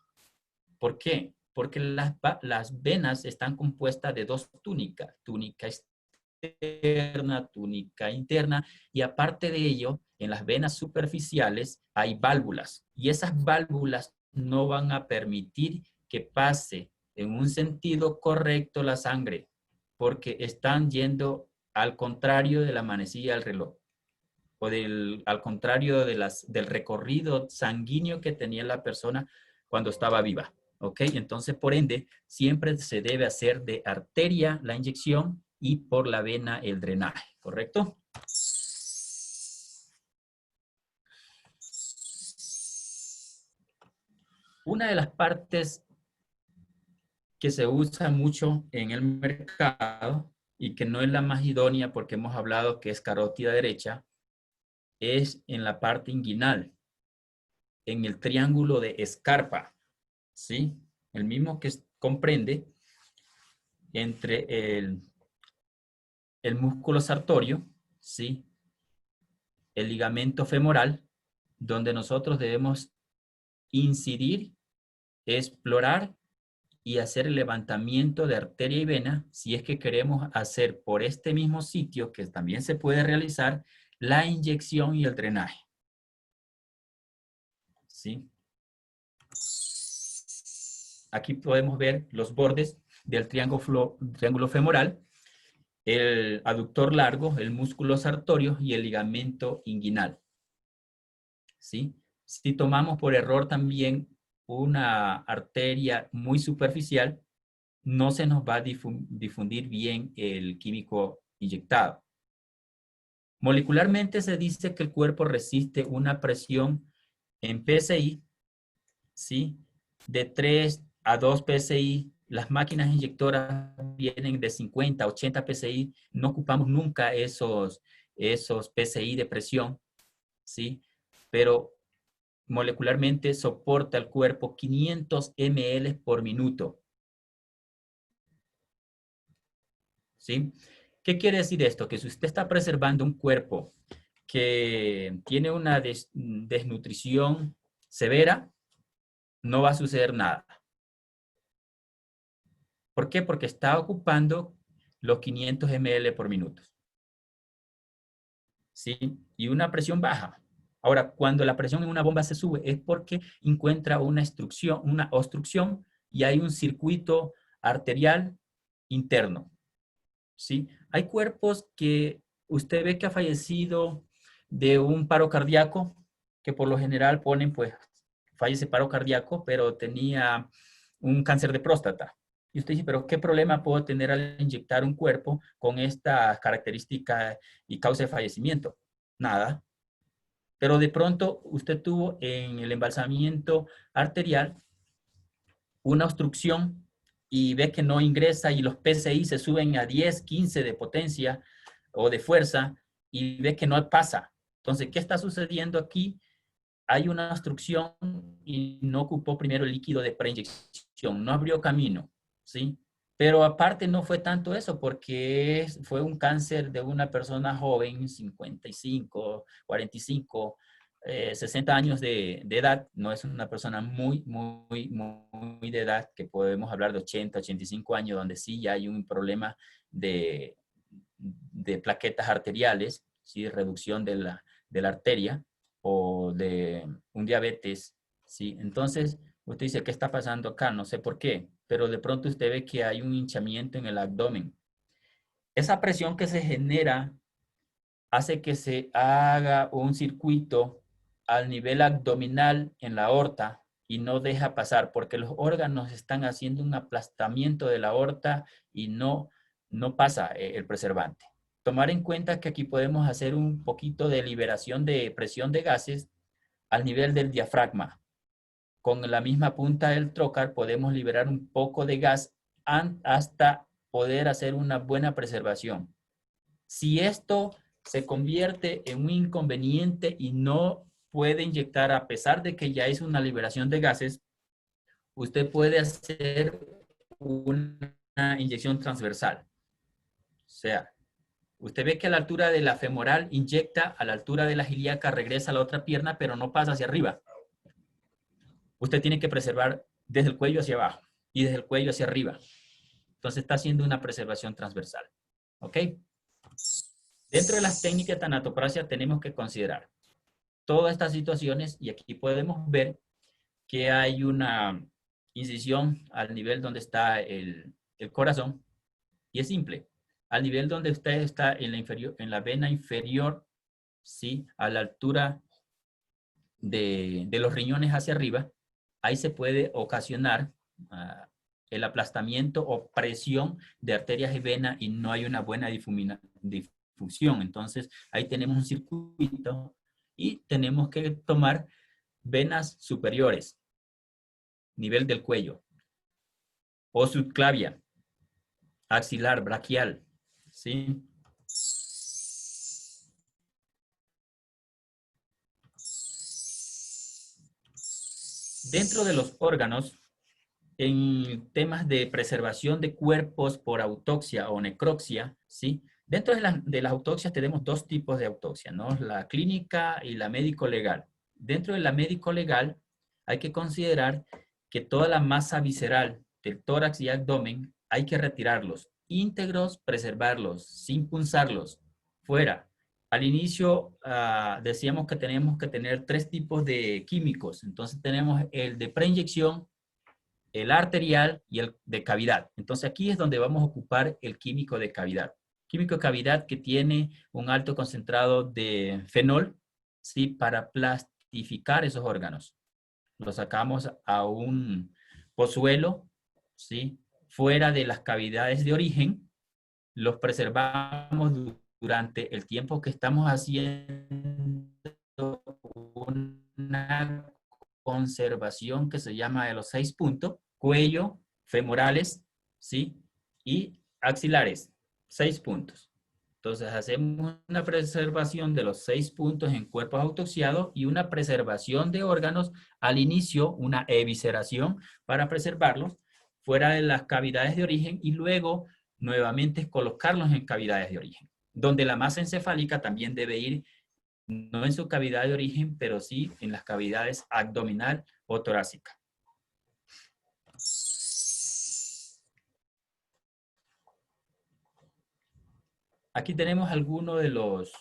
¿Por qué? Porque las venas están compuestas de dos túnicas, túnica externa, túnica interna, y aparte de ello, en las venas superficiales hay válvulas, y esas válvulas no van a permitir que pase en un sentido correcto la sangre, porque están yendo al contrario de la manecilla del reloj, o al contrario del recorrido sanguíneo que tenía la persona cuando estaba viva. ¿Ok? Entonces, por ende, siempre se debe hacer de arteria la inyección y por la vena el drenaje, ¿correcto? Una de las partes que se usa mucho en el mercado y que no es la más idónea porque hemos hablado que es carótida derecha, es en la parte inguinal, en el triángulo de Scarpa, ¿sí? El mismo que comprende entre el músculo sartorio, ¿sí? El ligamento femoral, donde nosotros debemos incidir, explorar y hacer el levantamiento de arteria y vena si es que queremos hacer por este mismo sitio, que también se puede realizar, la inyección y el drenaje. ¿Sí? Aquí podemos ver los bordes del triángulo femoral, el aductor largo, el músculo sartorio y el ligamento inguinal. ¿Sí? Si tomamos por error también una arteria muy superficial, no se nos va a difundir bien el químico inyectado. Molecularmente se dice que el cuerpo resiste una presión en PSI, ¿sí? De 3 a 2 PSI. Las máquinas inyectoras vienen de 50 a 80 PSI. No ocupamos nunca esos PSI de presión, ¿sí? Pero molecularmente soporta el cuerpo 500 ml por minuto. ¿Sí? ¿Qué quiere decir esto? Que si usted está preservando un cuerpo que tiene una desnutrición severa, no va a suceder nada. ¿Por qué? Porque está ocupando los 500 ml por minuto. ¿Sí? Y una presión baja. Ahora, cuando la presión en una bomba se sube es porque encuentra una obstrucción y hay un circuito arterial interno. ¿Sí? Hay cuerpos que usted ve que ha fallecido de un paro cardíaco, que por lo general ponen, pues, fallece paro cardíaco, pero tenía un cáncer de próstata. Y usted dice, pero ¿qué problema puedo tener al inyectar un cuerpo con esta característica y causa de fallecimiento? Nada. Pero de pronto usted tuvo en el embalsamiento arterial una obstrucción y ve que no ingresa y los PSI se suben a 10, 15 de potencia o de fuerza y ve que no pasa. Entonces, ¿qué está sucediendo aquí? Hay una obstrucción y no ocupó primero el líquido de preinyección, no abrió camino, ¿sí? Pero aparte no fue tanto eso, porque fue un cáncer de una persona joven, 55, 45, 60 años de edad. No es una persona muy de edad, que podemos hablar de 80, 85 años, donde sí ya hay un problema de plaquetas arteriales, ¿sí? Reducción de la arteria o de un diabetes, ¿sí? Entonces, usted dice, ¿qué está pasando acá? No sé por qué, pero de pronto usted ve que hay un hinchamiento en el abdomen. Esa presión que se genera hace que se haga un circuito al nivel abdominal en la aorta y no deja pasar porque los órganos están haciendo un aplastamiento de la aorta y no pasa el preservante. Tomar en cuenta que aquí podemos hacer un poquito de liberación de presión de gases al nivel del diafragma. Con la misma punta del trocar podemos liberar un poco de gas hasta poder hacer una buena preservación. Si esto se convierte en un inconveniente y no puede inyectar, a pesar de que ya hizo una liberación de gases, usted puede hacer una inyección transversal. O sea, usted ve que a la altura de la femoral inyecta, a la altura de la ilíaca regresa a la otra pierna, pero no pasa hacia arriba. Usted tiene que preservar desde el cuello hacia abajo y desde el cuello hacia arriba. Entonces está haciendo una preservación transversal. ¿Ok? Dentro de las técnicas de tanatopraxia tenemos que considerar todas estas situaciones y aquí podemos ver que hay una incisión al nivel donde está el corazón y es simple. Al nivel donde usted está en la vena inferior, ¿sí? A la altura de los riñones hacia arriba, ahí se puede ocasionar el aplastamiento o presión de arterias y venas y no hay una buena difusión. Entonces, ahí tenemos un circuito y tenemos que tomar venas superiores, nivel del cuello, o subclavia, axilar, braquial, ¿sí? Dentro de los órganos, en temas de preservación de cuerpos por autopsia o necropsia, ¿sí? Dentro de las autopsias tenemos dos tipos de autopsia, ¿no? La clínica y la médico-legal. Dentro de la médico-legal hay que considerar que toda la masa visceral del tórax y abdomen hay que retirarlos, íntegros, preservarlos, sin punzarlos, fuera. Al inicio decíamos que tenemos que tener 3 tipos de químicos. Entonces tenemos el de preinyección, el arterial y el de cavidad. Entonces aquí es donde vamos a ocupar el químico de cavidad. Químico de cavidad que tiene un alto concentrado de fenol, ¿sí? Para plastificar esos órganos. Lo sacamos a un pozuelo, ¿sí? Fuera de las cavidades de origen, los preservamos durante el tiempo que estamos haciendo una conservación que se llama de los 6 puntos, cuello, femorales, ¿sí? Y axilares, 6 puntos. Entonces hacemos una preservación de los 6 puntos en cuerpos autopsiados y una preservación de órganos al inicio, una evisceración para preservarlos fuera de las cavidades de origen y luego nuevamente colocarlos en cavidades de origen, donde la masa encefálica también debe ir no en su cavidad de origen, pero sí en las cavidades abdominal o torácica. Aquí tenemos algunos de los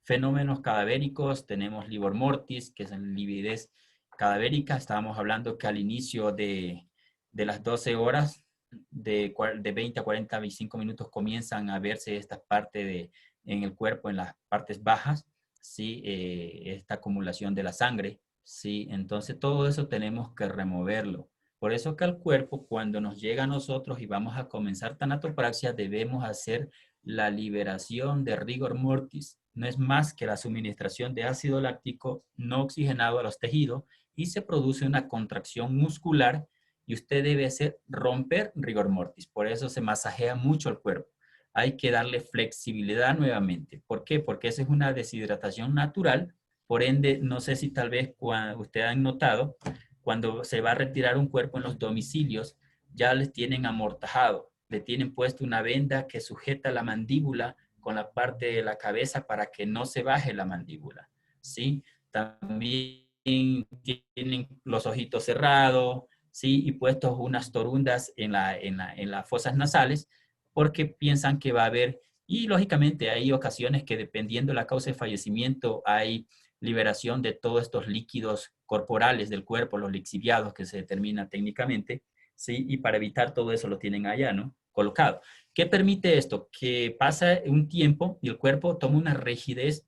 fenómenos cadavéricos. Tenemos livor mortis, que es la lividez cadavérica. Estábamos hablando que al inicio de las 12 horas, de 20 a 45 minutos, comienzan a verse esta parte en el cuerpo, en las partes bajas, ¿sí? Esta acumulación de la sangre, ¿sí? Entonces todo eso tenemos que removerlo. Por eso que al cuerpo, cuando nos llega a nosotros y vamos a comenzar tanatopraxia, debemos hacer la liberación de rigor mortis. No es más que la suministración de ácido láctico no oxigenado a los tejidos y se produce una contracción muscular y usted debe hacer romper rigor mortis. Por eso se masajea mucho el cuerpo. Hay que darle flexibilidad nuevamente. ¿Por qué? Porque esa es una deshidratación natural. Por ende, no sé si tal vez ustedes han notado, cuando se va a retirar un cuerpo en los domicilios, ya les tienen amortajado. Le tienen puesto una venda que sujeta la mandíbula con la parte de la cabeza para que no se baje la mandíbula, ¿sí? También tienen los ojitos cerrados, ¿sí? Y puestos unas torundas en las fosas nasales porque piensan que va a haber, y lógicamente hay ocasiones que dependiendo de la causa de fallecimiento hay liberación de todos estos líquidos corporales del cuerpo, los lixiviados que se determina técnicamente, ¿sí? Y para evitar todo eso lo tienen allá, ¿no? Colocado. ¿Qué permite esto? Que pasa un tiempo y el cuerpo toma una rigidez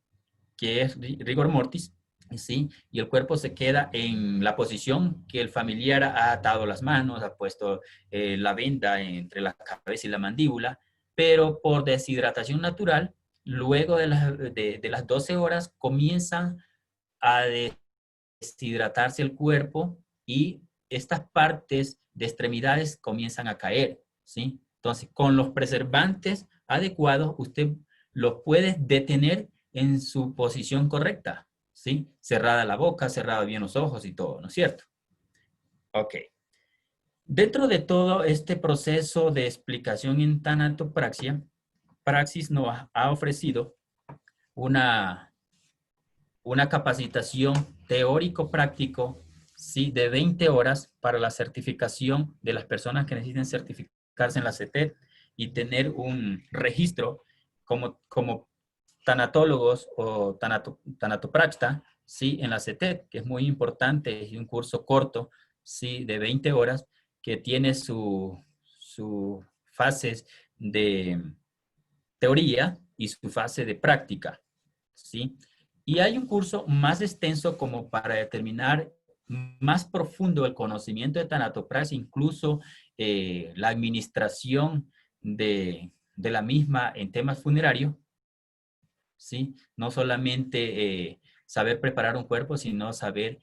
que es rigor mortis, ¿sí? Y el cuerpo se queda en la posición que el familiar ha atado las manos, ha puesto la venda entre la cabeza y la mandíbula, pero por deshidratación natural, luego de las 12 horas comienzan a deshidratarse el cuerpo y estas partes de extremidades comienzan a caer, ¿sí? Entonces, con los preservantes adecuados, usted los puede detener en su posición correcta, ¿sí? Cerrada la boca, cerrada bien los ojos y todo, ¿no es cierto? Ok. Dentro de todo este proceso de explicación en tanatopraxia, Praxis nos ha ofrecido una capacitación teórico-práctico, ¿sí? De 20 horas para la certificación de las personas que necesiten certificarse en la CETED y tener un registro como tanatólogos o tanatopraxta, ¿sí? En la CETED, que es muy importante, es un curso corto, ¿sí? De 20 horas, que tiene sus fases de teoría y su fase de práctica, ¿sí? Y hay un curso más extenso como para determinar más profundo el conocimiento de tanatopraxia, incluso la administración de la misma en temas funerarios, ¿sí? No solamente saber preparar un cuerpo, sino saber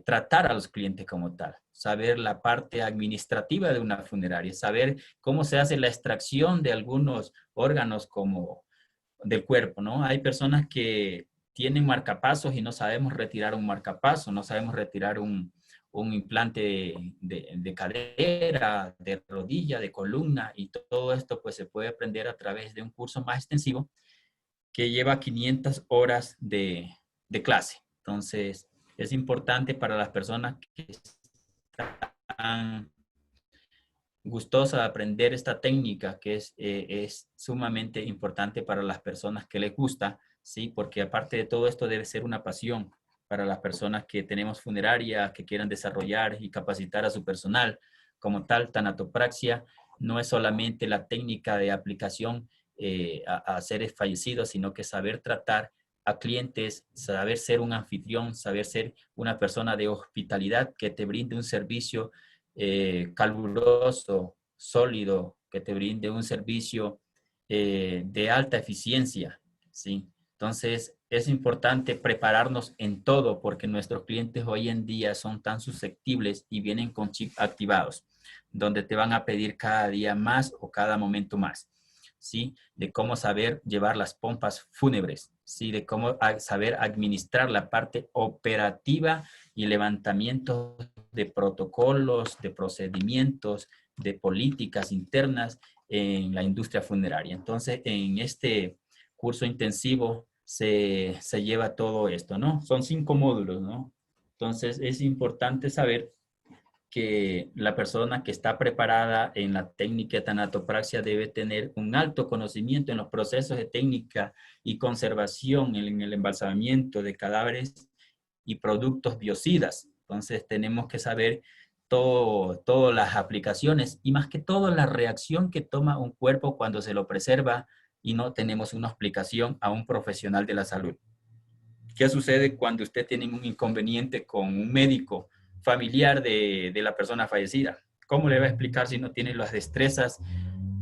tratar a los clientes como tal, saber la parte administrativa de una funeraria, saber cómo se hace la extracción de algunos órganos como del cuerpo, ¿no? Hay personas que tienen marcapasos y no sabemos retirar un marcapaso, no sabemos retirar un implante de cadera, de rodilla, de columna, y todo esto pues se puede aprender a través de un curso más extensivo que lleva 500 horas de clase. Entonces, es importante para las personas que están gustosas de aprender esta técnica, que es sumamente importante para las personas que les gusta, ¿sí? Porque aparte de todo esto debe ser una pasión para las personas que tenemos funeraria, que quieran desarrollar y capacitar a su personal. Como tal, tanatopraxia no es solamente la técnica de aplicación a seres fallecidos, sino que saber tratar a clientes, saber ser un anfitrión, saber ser una persona de hospitalidad que te brinde un servicio caluroso, sólido, que te brinde un servicio de alta eficiencia, ¿sí? Entonces, es importante prepararnos en todo porque nuestros clientes hoy en día son tan susceptibles y vienen con chip activados, donde te van a pedir cada día más o cada momento más, ¿sí? De cómo saber llevar las pompas fúnebres, ¿sí? De cómo saber administrar la parte operativa y levantamiento de protocolos, de procedimientos, de políticas internas en la industria funeraria. Entonces, en este curso intensivo se lleva todo esto, ¿no? Son 5 módulos, ¿no? Entonces, es importante saber que la persona que está preparada en la técnica de tanatopraxia debe tener un alto conocimiento en los procesos de técnica y conservación en el embalsamamiento de cadáveres y productos biocidas. Entonces tenemos que saber todas las aplicaciones y más que todo la reacción que toma un cuerpo cuando se lo preserva y no tenemos una explicación a un profesional de la salud. ¿Qué sucede cuando usted tiene un inconveniente con un médico familiar de la persona fallecida? ¿Cómo le va a explicar si no tiene las destrezas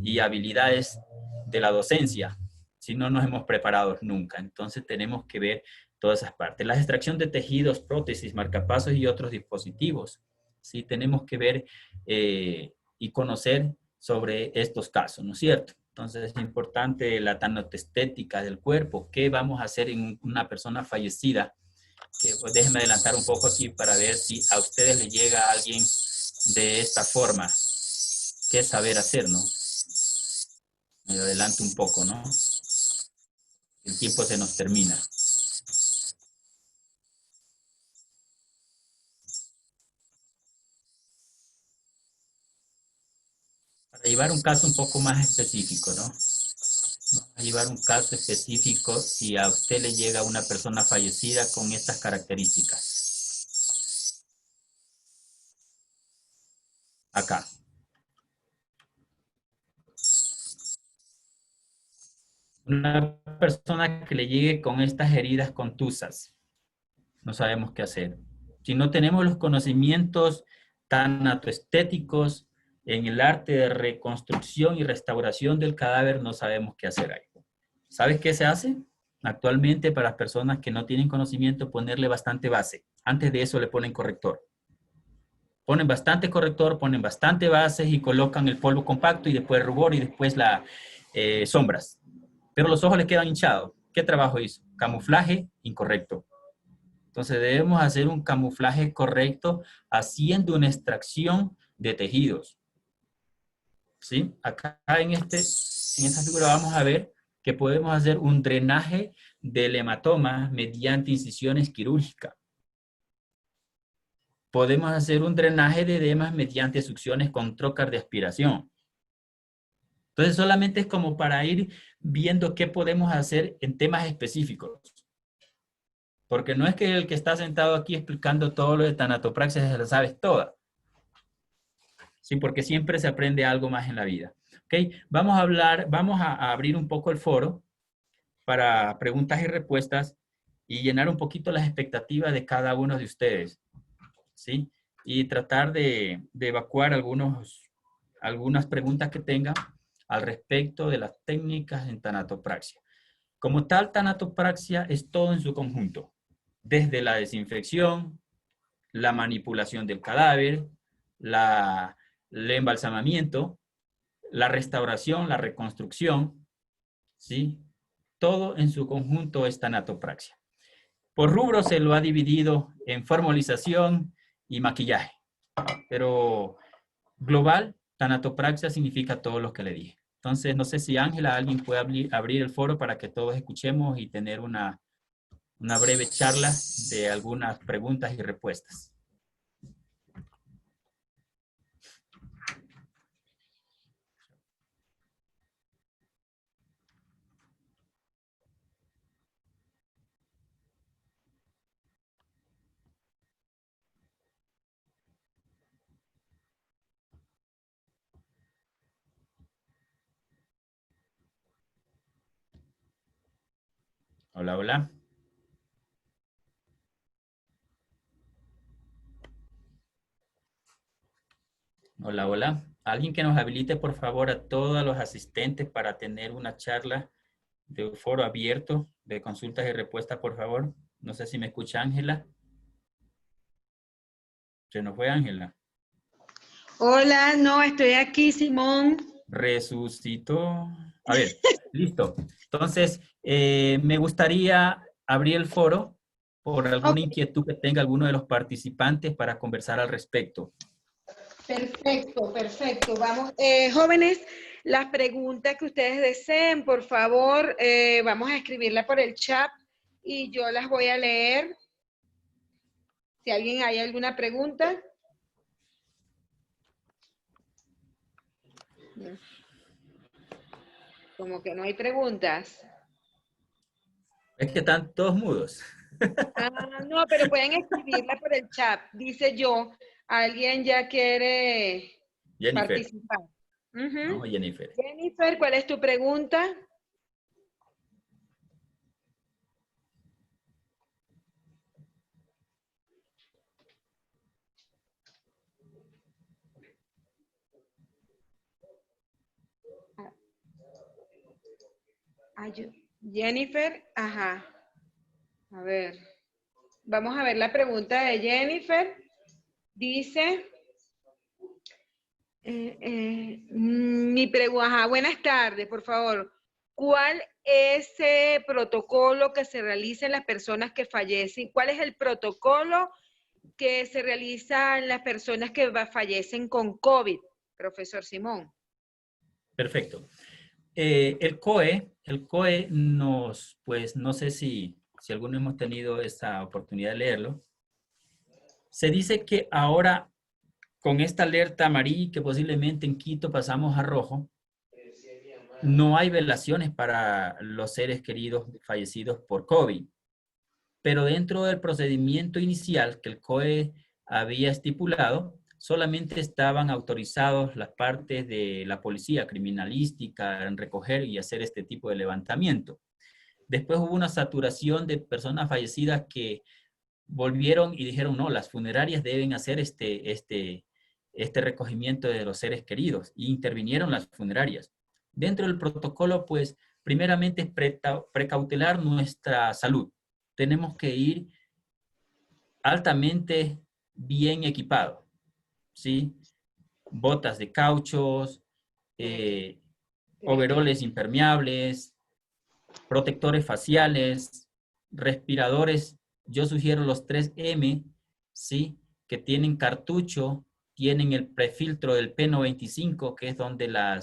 y habilidades de la docencia? Si no nos hemos preparado nunca. Entonces tenemos que ver todas esas partes. La extracción de tejidos, prótesis, marcapasos y otros dispositivos. Sí, tenemos que ver y conocer sobre estos casos, ¿no es cierto? Entonces es importante la tanatestética del cuerpo. ¿Qué vamos a hacer en una persona fallecida? Pues déjenme adelantar un poco aquí para ver si a ustedes les llega a alguien de esta forma. ¿Qué saber hacer, no? Me adelanto un poco, ¿no? El tiempo se nos termina. Para llevar un caso un poco más específico, ¿no? Vamos a llevar un caso específico si a usted le llega una persona fallecida con estas características. Acá. Una persona que le llegue con estas heridas contusas. No sabemos qué hacer. Si no tenemos los conocimientos tanatoestéticos en el arte de reconstrucción y restauración del cadáver, no sabemos qué hacer ahí. ¿Sabes qué se hace? Actualmente para las personas que no tienen conocimiento, ponerle bastante base. Antes de eso le ponen corrector. Ponen bastante corrector, ponen bastante bases y colocan el polvo compacto y después rubor y después las sombras. Pero los ojos les quedan hinchados. ¿Qué trabajo hizo? Camuflaje incorrecto. Entonces debemos hacer un camuflaje correcto haciendo una extracción de tejidos. ¿Sí? Acá en esta figura vamos a ver que podemos hacer un drenaje del hematoma mediante incisiones quirúrgicas. Podemos hacer un drenaje de edemas mediante succiones con trocas de aspiración. Entonces solamente es como para ir viendo qué podemos hacer en temas específicos. Porque no es que el que está sentado aquí explicando todo lo de tanatopraxia se lo sabes toda. Sí, porque siempre se aprende algo más en la vida. ¿Ok? Vamos a abrir un poco el foro para preguntas y respuestas y llenar un poquito las expectativas de cada uno de ustedes. ¿Sí? Y tratar de evacuar algunas preguntas que tengan al respecto de las técnicas en tanatopraxia. Como tal, tanatopraxia es todo en su conjunto, desde la desinfección, la manipulación del cadáver, el embalsamamiento, la restauración, la reconstrucción, ¿sí? Todo en su conjunto es tanatopraxia. Por rubro se lo ha dividido en formalización y maquillaje, pero global, tanatopraxia significa todo lo que le dije. Entonces, no sé si Ángela, alguien puede abrir el foro para que todos escuchemos y tener una breve charla de algunas preguntas y respuestas. Hola, hola. Hola, hola. Alguien que nos habilite, por favor, a todos los asistentes para tener una charla de un foro abierto de consultas y respuestas, por favor. No sé si me escucha Ángela. Se nos fue Ángela. Hola, no, estoy aquí, Simón. Resucitó. A ver, listo. Entonces, me gustaría abrir el foro por alguna Ok, inquietud que tenga alguno de los participantes para conversar al respecto. perfecto, perfecto. Vamos, jóvenes, las preguntas que ustedes deseen, por favor, vamos a escribirla por el chat y yo las voy a leer. Si alguien hay alguna pregunta. Como que no hay preguntas. Es que están todos mudos. Ah, no, pero pueden escribirla por el chat. Dice yo, alguien ya quiere Jennifer. participar. No, Ujú. Jennifer. Jennifer, ¿cuál es tu pregunta? Jennifer, ajá. A ver, vamos a ver la pregunta de Jennifer. Dice, mi pregunta, ajá, buenas tardes, por favor. ¿Cuál es el protocolo que se realiza en las personas que fallecen? ¿Cuál es el protocolo que se realiza en las personas que fallecen con COVID, profesor Simón? Perfecto. El COE nos, pues no sé si alguno hemos tenido esa oportunidad de leerlo. Se dice que ahora con esta alerta amarilla que posiblemente en Quito pasamos a rojo, no hay velaciones para los seres queridos fallecidos por COVID. Pero dentro del procedimiento inicial que el COE había estipulado, solamente estaban autorizados las partes de la policía criminalística en recoger y hacer este tipo de levantamiento. Después hubo una saturación de personas fallecidas que volvieron y dijeron, no, las funerarias deben hacer este recogimiento de los seres queridos, y intervinieron las funerarias. Dentro del protocolo, pues, primeramente es precautelar nuestra salud. Tenemos que ir altamente bien equipados, ¿sí? Botas de cauchos, overoles impermeables, protectores faciales, respiradores. Yo sugiero los 3M, ¿sí? Que tienen cartucho, tienen el prefiltro del P95, que es donde la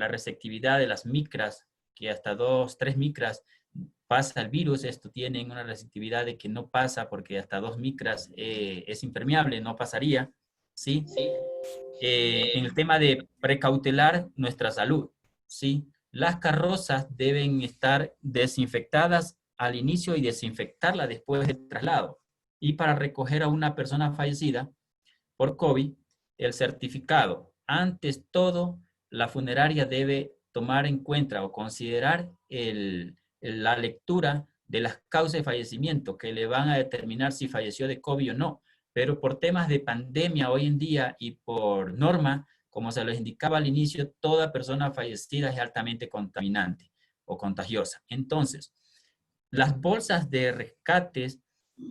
receptividad de las micras, que hasta 2, 3 micras pasa el virus. Esto tienen una receptividad de que no pasa porque hasta 2 micras es impermeable, no pasaría. ¿sí? En el tema de precautelar nuestra salud, ¿sí? Las carrozas deben estar desinfectadas al inicio y desinfectarla después del traslado. Y para recoger a una persona fallecida por COVID, el certificado. Antes todo, la funeraria debe tomar en cuenta o considerar la lectura de las causas de fallecimiento que le van a determinar si falleció de COVID o no. Pero por temas de pandemia hoy en día y por norma, como se les indicaba al inicio, toda persona fallecida es altamente contaminante o contagiosa. Entonces, las bolsas de rescates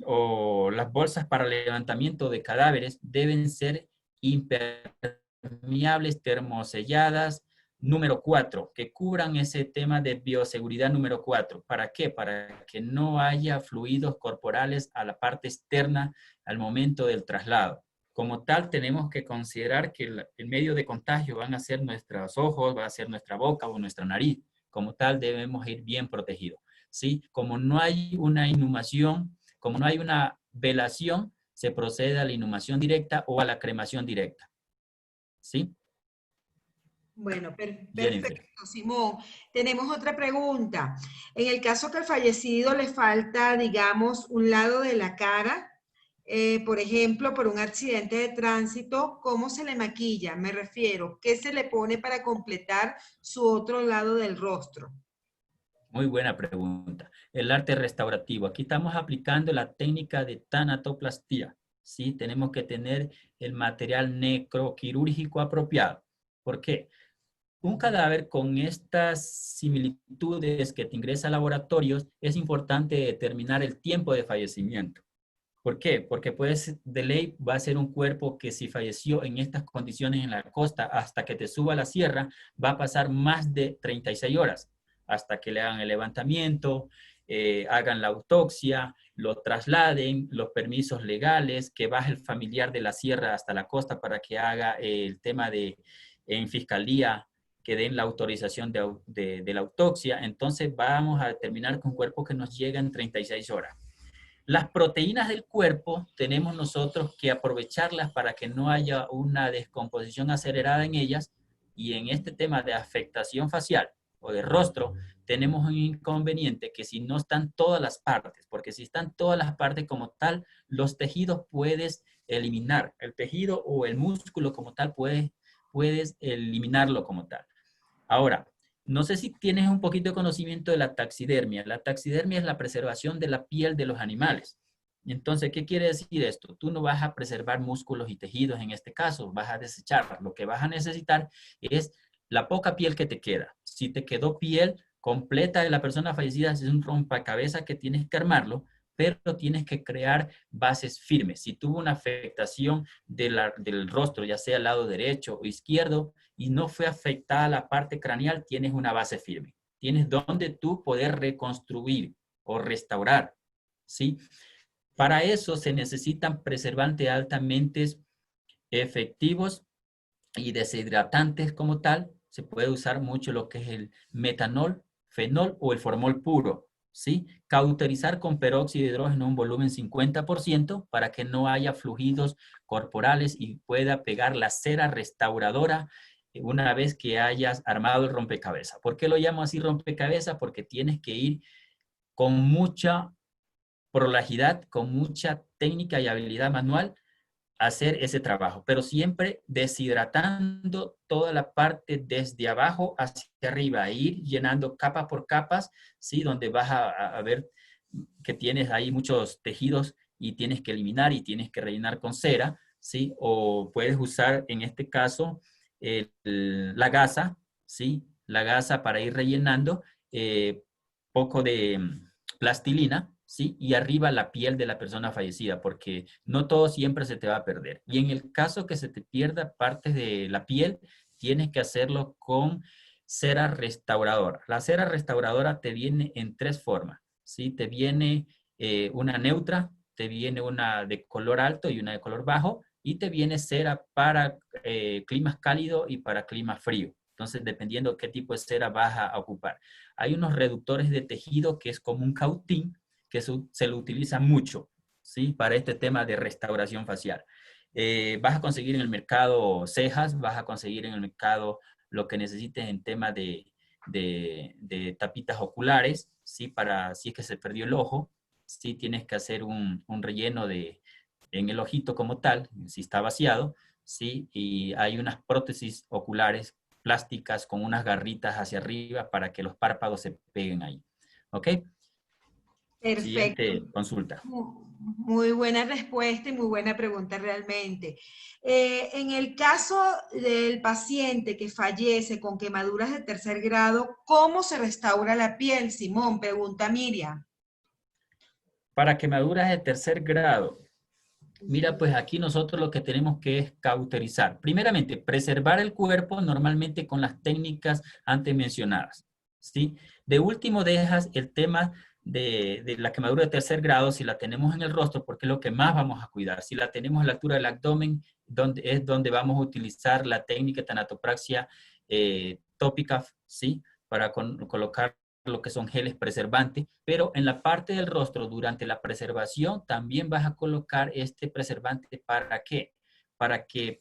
o las bolsas para levantamiento de cadáveres deben ser impermeables, termoselladas, número 4, que cubran ese tema de bioseguridad número 4. ¿Para qué? Para que no haya fluidos corporales a la parte externa al momento del traslado. Como tal, tenemos que considerar que el medio de contagio van a ser nuestros ojos, va a ser nuestra boca o nuestra nariz. Como tal, debemos ir bien protegidos, ¿sí? Como no hay una inhumación, como no hay una velación, se procede a la inhumación directa o a la cremación directa, ¿sí? Bueno, Jennifer. perfecto, Simón. Tenemos otra pregunta. En el caso que al fallecido le falta, digamos, un lado de la cara, por ejemplo, por un accidente de tránsito, ¿cómo se le maquilla? Me refiero, ¿qué se le pone para completar su otro lado del rostro? Muy buena pregunta. El arte restaurativo. Aquí estamos aplicando la técnica de tanatoplastía, ¿sí? Tenemos que tener el material necroquirúrgico apropiado. ¿Por qué? Un cadáver con estas similitudes que te ingresa a laboratorios, es importante determinar el tiempo de fallecimiento. ¿Por qué? Porque pues de ley va a ser un cuerpo que si falleció en estas condiciones en la costa hasta que te suba a la sierra, va a pasar más de 36 horas hasta que le hagan el levantamiento, hagan la autopsia, lo trasladen, los permisos legales, que baje el familiar de la sierra hasta la costa para que haga el tema de en fiscalía, que den la autorización de la autopsia. Entonces vamos a determinar con un cuerpo que nos llega en 36 horas. Las proteínas del cuerpo tenemos nosotros que aprovecharlas para que no haya una descomposición acelerada en ellas, y en este tema de afectación facial o de rostro tenemos un inconveniente que si no están todas las partes, porque si están todas las partes como tal, los tejidos puedes eliminar, el tejido o el músculo como tal puedes eliminarlo como tal. Ahora, no sé si tienes un poquito de conocimiento de la taxidermia. La taxidermia es la preservación de la piel de los animales. Entonces, ¿qué quiere decir esto? Tú no vas a preservar músculos y tejidos en este caso, vas a desechar. Lo que vas a necesitar es la poca piel que te queda. Si te quedó piel completa de la persona fallecida, es un rompecabezas que tienes que armarlo, pero tienes que crear bases firmes. Si tuvo una afectación del rostro, ya sea al lado derecho o izquierdo, y no fue afectada la parte craneal, tienes una base firme. Tienes donde tú poder reconstruir o restaurar, ¿sí? Para eso se necesitan preservantes altamente efectivos y deshidratantes como tal. Se puede usar mucho lo que es el metanol, fenol o el formol puro, ¿sí? Cauterizar con peróxido de hidrógeno un volumen 50% para que no haya fluidos corporales y pueda pegar la cera restauradora una vez que hayas armado el rompecabezas. ¿Por qué lo llamo así rompecabezas? Porque tienes que ir con mucha prolajidad, con mucha técnica y habilidad manual hacer ese trabajo, pero siempre deshidratando toda la parte desde abajo hacia arriba, ir llenando capa por capas, ¿sí? Donde vas a ver que tienes ahí muchos tejidos y tienes que eliminar y tienes que rellenar con cera, ¿sí? O puedes usar en este caso la gasa, ¿sí? La gasa para ir rellenando poco de plastilina, ¿sí? Y arriba la piel de la persona fallecida, porque no todo siempre se te va a perder. Y en el caso que se te pierda partes de la piel, tienes que hacerlo con cera restauradora. La cera restauradora te viene en tres formas, ¿sí? Te viene una neutra, te viene una de color alto y una de color bajo, y te viene cera para climas cálidos y para climas fríos. Entonces, dependiendo qué tipo de cera vas a ocupar. Hay unos reductores de tejido que es como un cautín, que se lo utiliza mucho, ¿sí? Para este tema de restauración facial. Vas a conseguir en el mercado cejas, vas a conseguir en el mercado lo que necesites en tema de tapitas oculares, ¿sí? Para si es que se perdió el ojo, sí tienes que hacer un relleno en el ojito como tal, si está vaciado, ¿sí? Y hay unas prótesis oculares plásticas con unas garritas hacia arriba para que los párpados se peguen ahí. ¿Ok? Perfecto. Siguiente consulta. Muy buena respuesta y muy buena pregunta realmente. En el caso del paciente que fallece con quemaduras de tercer grado, ¿cómo se restaura la piel, Simón? Pregunta Miriam. Para quemaduras de tercer grado, mira, pues aquí nosotros lo que tenemos que es cauterizar. Primeramente, preservar el cuerpo normalmente con las técnicas antes mencionadas, ¿sí? De último, dejas el tema de la quemadura de tercer grado, si la tenemos en el rostro, porque es lo que más vamos a cuidar. Si la tenemos a la altura del abdomen, es donde vamos a utilizar la técnica de tanatopraxia tópica, ¿sí? Para colocar lo que son geles preservantes, pero en la parte del rostro, durante la preservación, también vas a colocar este preservante. ¿Para qué? Para que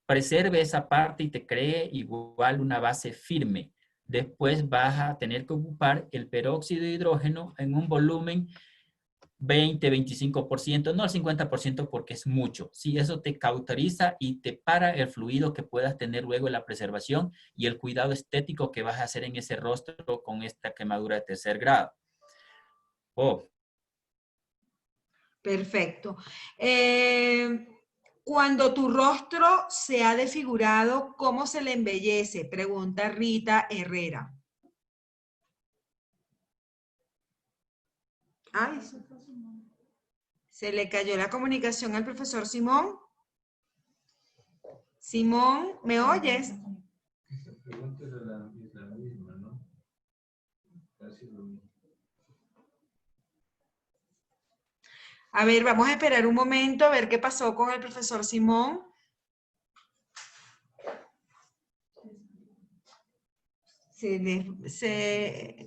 preserve esa parte y te cree igual una base firme. Después vas a tener que ocupar el peróxido de hidrógeno en un volumen 20-25%, no el 50% porque es mucho. Sí, eso te cauteriza y te para el fluido que puedas tener luego en la preservación y el cuidado estético que vas a hacer en ese rostro con esta quemadura de tercer grado. Oh. Perfecto. Cuando tu rostro se ha desfigurado, ¿cómo se le embellece? Pregunta Rita Herrera. Ay, se le cayó la comunicación al profesor Simón. Simón, ¿me oyes? Esa pregunta es la misma, ¿no? Casi lo mismo. A ver, vamos a esperar un momento a ver qué pasó con el profesor Simón.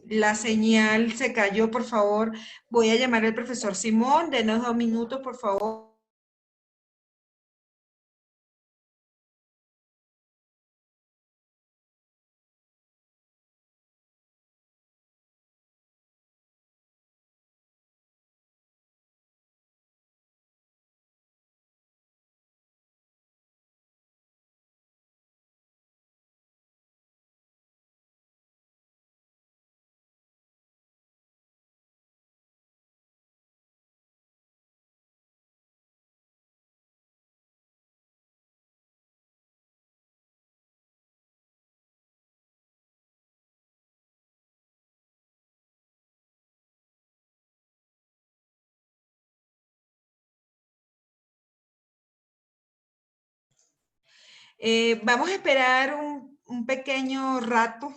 La señal se cayó, por favor. Voy a llamar al profesor Simón. Denos 2 minutos, por favor. Vamos a esperar un pequeño rato,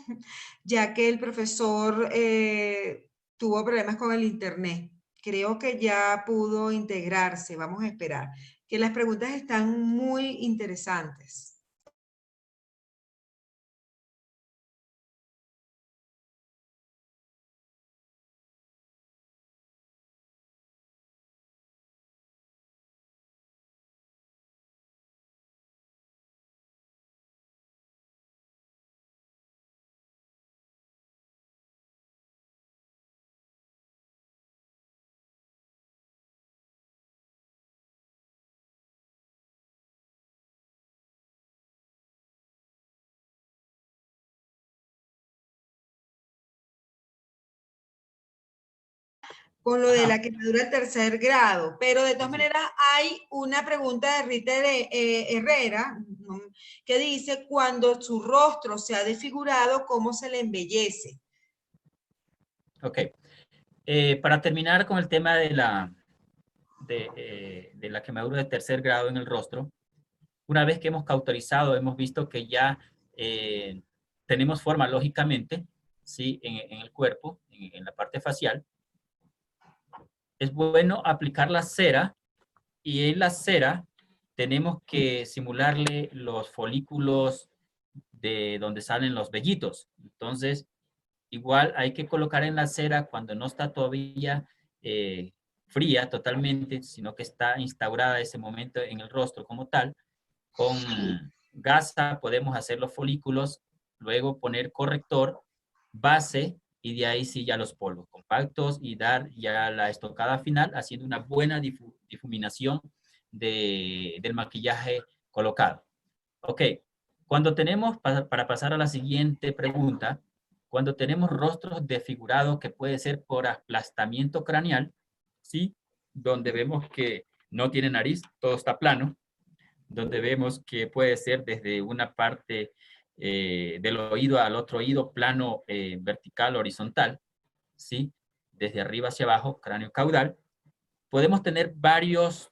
ya que el profesor tuvo problemas con el internet. Creo que ya pudo integrarse. Vamos a esperar, que las preguntas están muy interesantes. Con lo de la quemadura del tercer grado, pero de todas maneras hay una pregunta de Rita Herrera que dice, cuando su rostro se ha desfigurado, ¿cómo se le embellece? Ok. Para terminar con el tema de la quemadura de tercer grado en el rostro, una vez que hemos cauterizado, hemos visto que ya tenemos forma lógicamente, ¿sí? En el cuerpo, en la parte facial, es bueno aplicar la cera y en la cera tenemos que simularle los folículos de donde salen los vellitos. Entonces, igual hay que colocar en la cera cuando no está todavía fría totalmente, sino que está instaurada ese momento en el rostro como tal. Con gasa podemos hacer los folículos, luego poner corrector, base, y de ahí sí ya los polvos compactos y dar ya la estocada final haciendo una buena difuminación del maquillaje colocado. Ok, cuando tenemos, para pasar a la siguiente pregunta, cuando tenemos rostros desfigurados que puede ser por aplastamiento craneal, ¿sí? Donde vemos que no tiene nariz, todo está plano, donde vemos que puede ser desde una parte del oído al otro oído, plano vertical, horizontal, ¿sí? Desde arriba hacia abajo, cráneo caudal. Podemos tener varios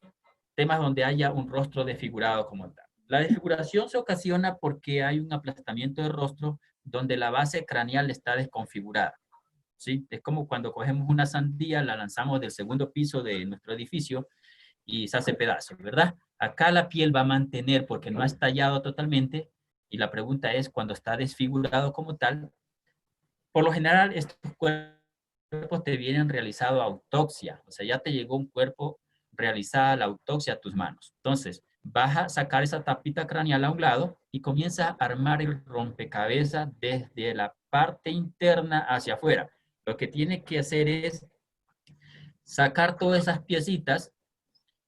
temas donde haya un rostro desfigurado como tal. La desfiguración se ocasiona porque hay un aplastamiento de rostro donde la base craneal está desconfigurada, ¿sí? Es como cuando cogemos una sandía, la lanzamos del segundo piso de nuestro edificio y se hace pedazos, ¿verdad? Acá la piel va a mantener porque no ha estallado totalmente y la pregunta es, cuando está desfigurado como tal, por lo general estos cuerpos te vienen realizado autopsia, o sea, ya te llegó un cuerpo realizada la autopsia a tus manos. Entonces, vas a sacar esa tapita craneal a un lado y comienza a armar el rompecabezas desde la parte interna hacia afuera. Lo que tienes que hacer es sacar todas esas piecitas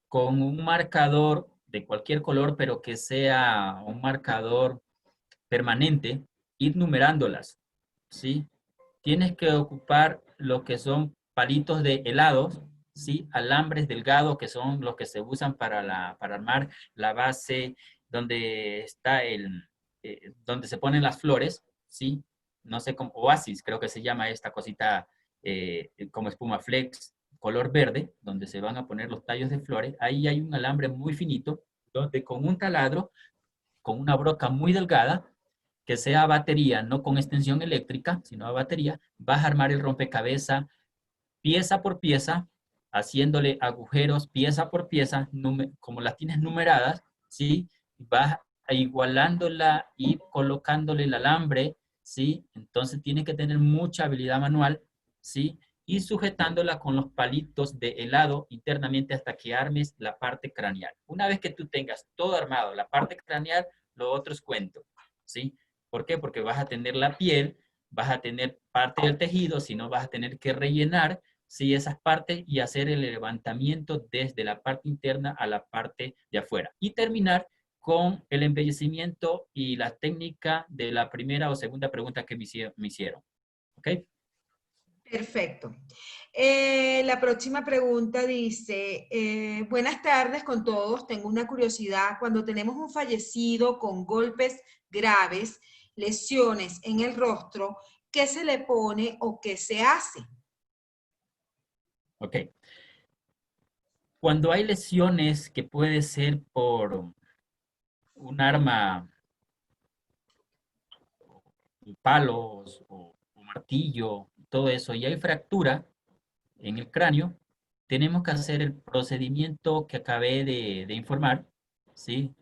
con un marcador de cualquier color, pero que sea un marcador permanente, ir numerándolas, ¿sí? Tienes que ocupar lo que son palitos de helados, ¿sí? Alambres delgados que son los que se usan para armar la base donde está donde se ponen las flores, ¿sí? No sé cómo, oasis, creo que se llama esta cosita como espuma flex, color verde, donde se van a poner los tallos de flores. Ahí hay un alambre muy finito, donde con un taladro, con una broca muy delgada, que sea batería, no con extensión eléctrica, sino a batería, vas a armar el rompecabezas pieza por pieza, haciéndole agujeros pieza por pieza, como las tienes numeradas, ¿sí? Vas igualándola y colocándole el alambre, ¿sí? Entonces tienes que tener mucha habilidad manual, ¿sí? Y sujetándola con los palitos de helado internamente hasta que armes la parte craneal. Una vez que tú tengas todo armado, la parte craneal, lo otro es cuento, ¿sí? ¿Por qué? Porque vas a tener la piel, vas a tener parte del tejido, si no vas a tener que rellenar, ¿sí? Esas partes y hacer el levantamiento desde la parte interna a la parte de afuera. Y terminar con el embellecimiento y la técnica de la primera o segunda pregunta que me hicieron. ¿Ok? Perfecto. La próxima pregunta dice, buenas tardes con todos, tengo una curiosidad, cuando tenemos un fallecido con golpes graves, lesiones en el rostro, ¿qué se le pone o qué se hace? Ok. Cuando hay lesiones que puede ser por un arma, palos o martillo, todo eso, y hay fractura en el cráneo, tenemos que hacer el procedimiento que acabé de informar, ¿sí?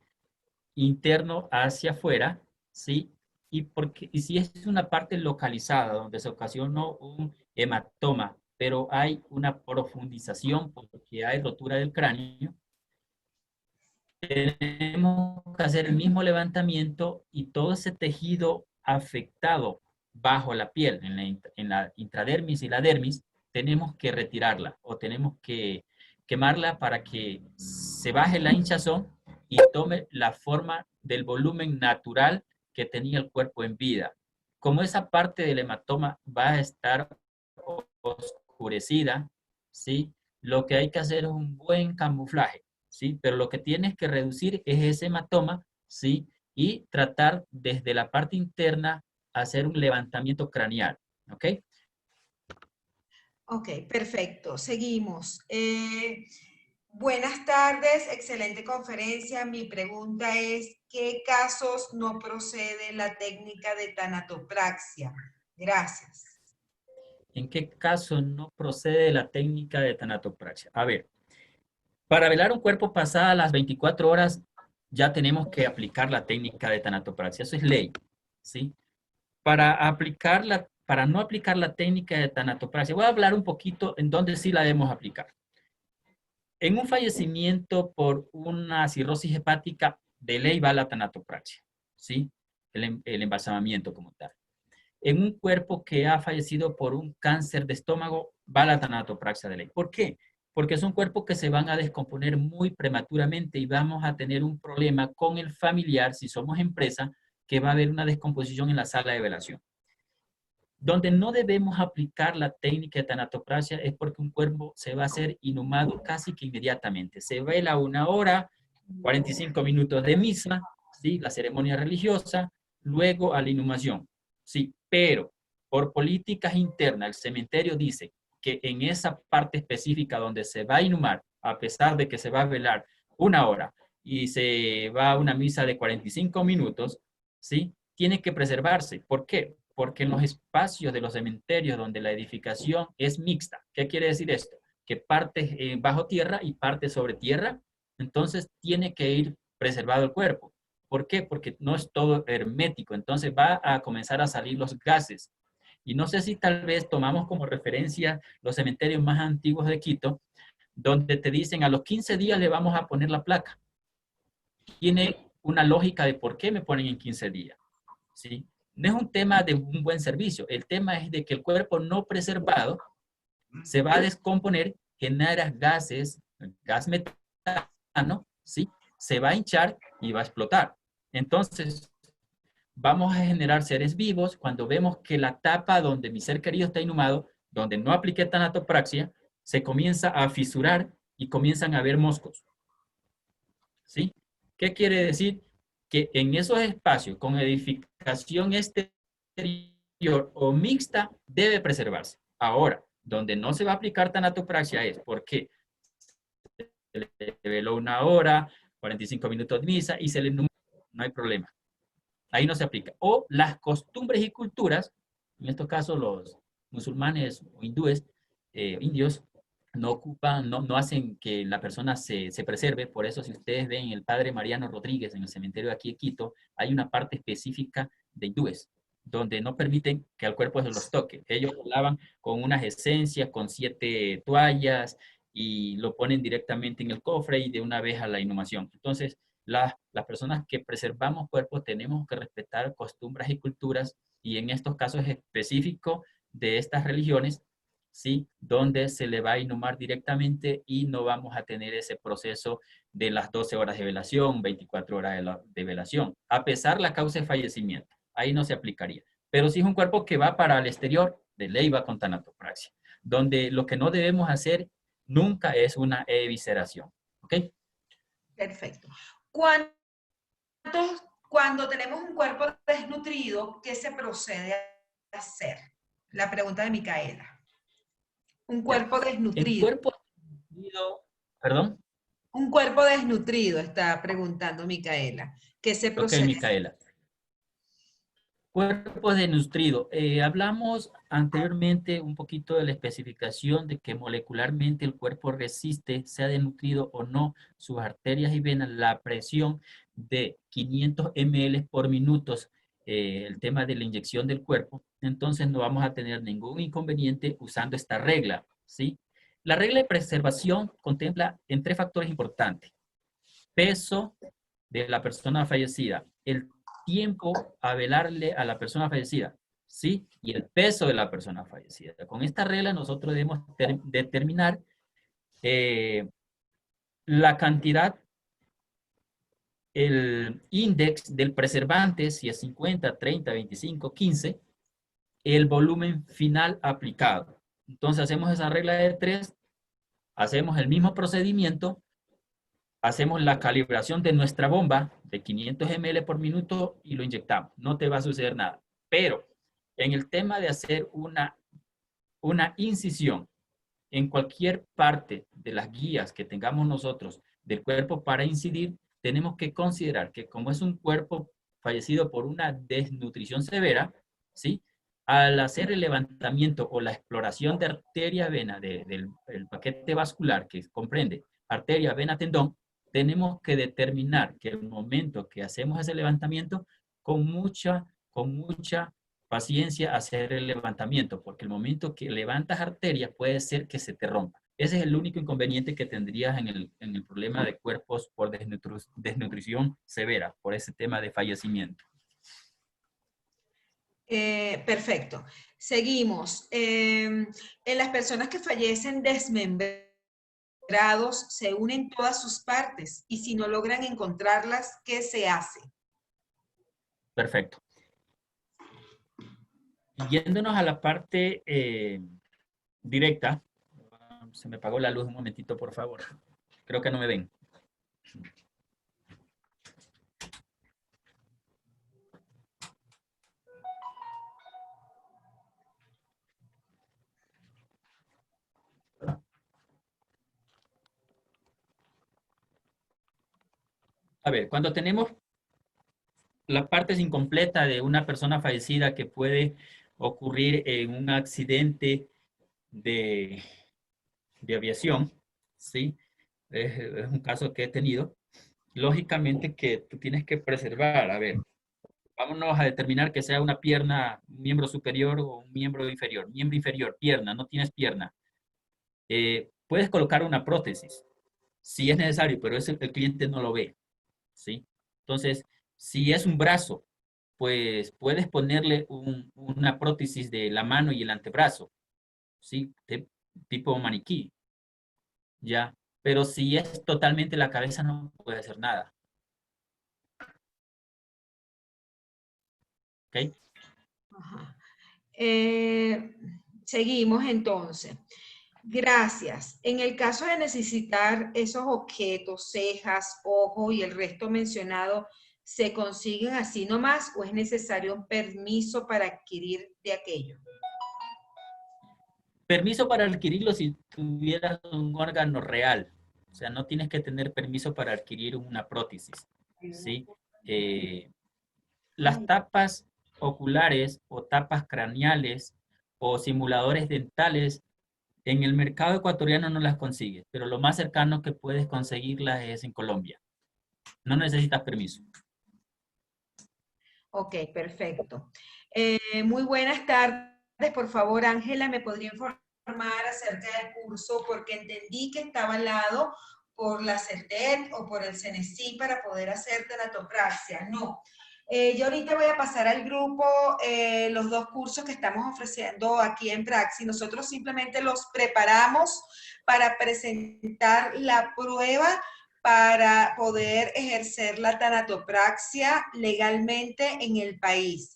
Interno hacia afuera, ¿sí? Y si es una parte localizada donde se ocasionó un hematoma, pero hay una profundización porque hay rotura del cráneo, tenemos que hacer el mismo levantamiento y todo ese tejido afectado bajo la piel, en la intradermis y la dermis, tenemos que retirarla o tenemos que quemarla para que se baje la hinchazón y tome la forma del volumen natural que tenía el cuerpo en vida. Como esa parte del hematoma va a estar oscurecida, ¿sí? Lo que hay que hacer es un buen camuflaje, ¿sí? Pero lo que tienes que reducir es ese hematoma, ¿sí? Y tratar desde la parte interna hacer un levantamiento craneal, ¿ok? Ok, perfecto. Seguimos. Buenas tardes, excelente conferencia. Mi pregunta es, ¿qué casos no procede la técnica de tanatopraxia? Gracias. ¿En qué caso no procede la técnica de tanatopraxia? A ver, para velar un cuerpo pasadas las 24 horas, ya tenemos que aplicar la técnica de tanatopraxia. Eso es ley, ¿sí? Para no aplicar la técnica de tanatopraxia, voy a hablar un poquito en dónde sí la debemos aplicar. En un fallecimiento por una cirrosis hepática, de ley va la tanatopraxia, ¿sí? El embalsamamiento como tal. En un cuerpo que ha fallecido por un cáncer de estómago, va la tanatopraxia de ley. ¿Por qué? Porque son cuerpos que se van a descomponer muy prematuramente y vamos a tener un problema con el familiar, si somos empresa, que va a haber una descomposición en la sala de velación. Donde no debemos aplicar la técnica de tanatopraxia es porque un cuerpo se va a hacer inhumado casi que inmediatamente. Se vela 1 hora, 45 minutos de misa, ¿sí? La ceremonia religiosa, luego a la inhumación. Sí, pero por políticas internas el cementerio dice que en esa parte específica donde se va a inhumar, a pesar de que se va a velar 1 hora y se va a una misa de 45 minutos, ¿sí? Tiene que preservarse. ¿Por qué? Porque en los espacios de los cementerios donde la edificación es mixta. ¿Qué quiere decir esto? Que parte bajo tierra y parte sobre tierra, entonces tiene que ir preservado el cuerpo. ¿Por qué? Porque no es todo hermético, entonces va a comenzar a salir los gases. Y no sé si tal vez tomamos como referencia los cementerios más antiguos de Quito, donde te dicen a los 15 días le vamos a poner la placa. Tiene una lógica de por qué me ponen en 15 días, ¿sí? No es un tema de un buen servicio, el tema es de que el cuerpo no preservado se va a descomponer, genera gases, gas metano, ¿sí? Se va a hinchar y va a explotar. Entonces, vamos a generar seres vivos cuando vemos que la tapa donde mi ser querido está inhumado, donde no apliqué tanatopraxia, se comienza a fisurar y comienzan a haber moscos, ¿sí? ¿Qué quiere decir? Que en esos espacios con edificación exterior o mixta debe preservarse. Ahora, donde no se va a aplicar tanatopraxia es porque se le veló 1 hora, 45 minutos de misa y se le no hay problema. Ahí no se aplica. O las costumbres y culturas, en estos casos los musulmanes o hindúes, indios, no ocupan, no hacen que la persona se preserve. Por eso, si ustedes ven el padre Mariano Rodríguez en el cementerio de aquí de Quito, hay una parte específica de hindúes, donde no permiten que al cuerpo se los toque. Ellos lo lavan con unas esencias, con 7 toallas, y lo ponen directamente en el cofre y de una vez a la inhumación. Entonces, las personas que preservamos cuerpos tenemos que respetar costumbres y culturas, y en estos casos específicos de estas religiones, ¿sí? Donde se le va a inhumar directamente y no vamos a tener ese proceso de las 12 horas de velación, 24 horas de velación, a pesar la causa de fallecimiento. Ahí no se aplicaría. Pero si es un cuerpo que va para el exterior, de ley va con tanatopraxia, donde lo que no debemos hacer nunca es una evisceración. ¿Ok? Perfecto. Cuando tenemos un cuerpo desnutrido, ¿qué se procede a hacer? La pregunta de Micaela. Un cuerpo desnutrido. En cuerpo desnutrido, perdón. Un cuerpo desnutrido, está preguntando Micaela. ¿Qué se procede? Ok, Micaela. Cuerpo desnutrido. Hablamos anteriormente un poquito de la especificación de que molecularmente el cuerpo resiste, sea desnutrido o no, sus arterias y venas, la presión de 500 ml por minuto, el tema de la inyección del cuerpo. Entonces no vamos a tener ningún inconveniente usando esta regla, ¿sí? La regla de preservación contempla en 3 factores importantes: peso de la persona fallecida, el tiempo a velarle a la persona fallecida, ¿sí? Y el peso de la persona fallecida. Con esta regla nosotros debemos determinar la cantidad, el índice del preservante, si es 50, 30, 25, 15, el volumen final aplicado. Entonces hacemos esa regla de 3, hacemos el mismo procedimiento, hacemos la calibración de nuestra bomba de 500 ml por minuto y lo inyectamos. No te va a suceder nada. Pero en el tema de hacer una incisión en cualquier parte de las guías que tengamos nosotros del cuerpo para incidir, tenemos que considerar que como es un cuerpo fallecido por una desnutrición severa, ¿sí? Al hacer el levantamiento o la exploración de arteria-vena del paquete vascular que comprende arteria, vena, tendón, tenemos que determinar que el momento que hacemos ese levantamiento, con mucha paciencia hacer el levantamiento, porque el momento que levantas arteria puede ser que se te rompa. Ese es el único inconveniente que tendrías en el problema de cuerpos por desnutrición severa, por ese tema de fallecimiento. Perfecto. Seguimos. En las personas que fallecen desmembrados, se unen todas sus partes y si no logran encontrarlas, ¿qué se hace? Perfecto. Yéndonos a la parte directa, se me apagó la luz un momentito, por favor. Creo que no me ven. A ver, cuando tenemos la parte incompleta de una persona fallecida que puede ocurrir en un accidente de aviación, ¿sí? Es un caso que he tenido. Lógicamente que tú tienes que preservar, a ver, vámonos a determinar que sea una pierna, un miembro superior o un miembro inferior. Miembro inferior, pierna, no tienes pierna. Puedes colocar una prótesis, si es necesario, pero el cliente no lo ve, ¿sí? Entonces, si es un brazo, pues puedes ponerle una prótesis de la mano y el antebrazo, ¿sí? Tipo maniquí, ¿ya? Pero si es totalmente la cabeza, no puede hacer nada. ¿Ok? Ajá. Seguimos entonces. Gracias. En el caso de necesitar esos objetos, cejas, ojo y el resto mencionado, ¿se consiguen así nomás o es necesario un permiso para adquirir de aquello? Permiso para adquirirlo si tuvieras un órgano real. O sea, no tienes que tener permiso para adquirir una prótesis, ¿sí? Las tapas oculares o tapas craneales o simuladores dentales en el mercado ecuatoriano no las consigues, pero lo más cercano que puedes conseguirlas es en Colombia. No necesitas permiso. Ok, perfecto. Muy buenas tardes. Por favor, Ángela, ¿me podría informar acerca del curso? Porque entendí que estaba al lado por la CETED o por el CENESI para poder hacer tanatopraxia. No. Yo ahorita voy a pasar al grupo los dos cursos que estamos ofreciendo aquí en Praxis. Nosotros simplemente los preparamos para presentar la prueba para poder ejercer la tanatopraxia legalmente en el país.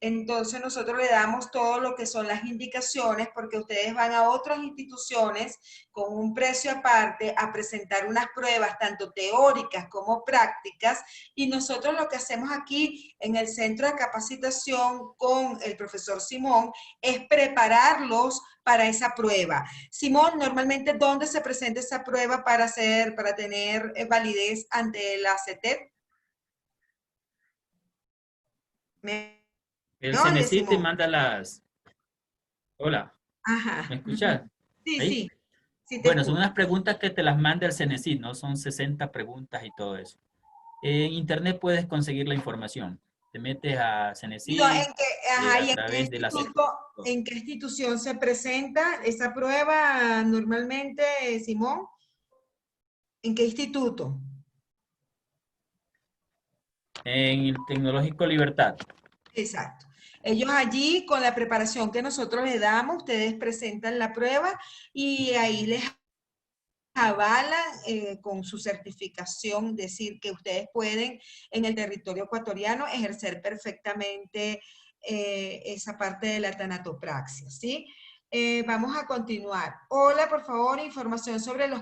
Entonces nosotros le damos todo lo que son las indicaciones porque ustedes van a otras instituciones con un precio aparte a presentar unas pruebas tanto teóricas como prácticas y nosotros lo que hacemos aquí en el centro de capacitación con el profesor Simón es prepararlos para esa prueba. Simón, normalmente, ¿dónde se presenta esa prueba para tener validez ante la CETED? ¿Me El oye, CENESID te Simón? manda las... Hola, Ajá. ¿me escuchas? Sí, ¿Ahí? sí, sí te Bueno, son escucho. unas preguntas que te las manda el CENESID, ¿no? Son 60 preguntas y todo eso. En internet puedes conseguir la información. Te metes a ¿Y, no, CENESID ajá, a ¿y través de la CENESID. en qué institución se presenta esa prueba normalmente, Simón? ¿En qué instituto? En el Tecnológico Libertad. Exacto. Ellos allí, con la preparación que nosotros les damos, ustedes presentan la prueba y ahí les avalan con su certificación, decir que ustedes pueden en el territorio ecuatoriano ejercer perfectamente esa parte de la tanatopraxia, ¿sí? Vamos a continuar. Hola, por favor, información sobre los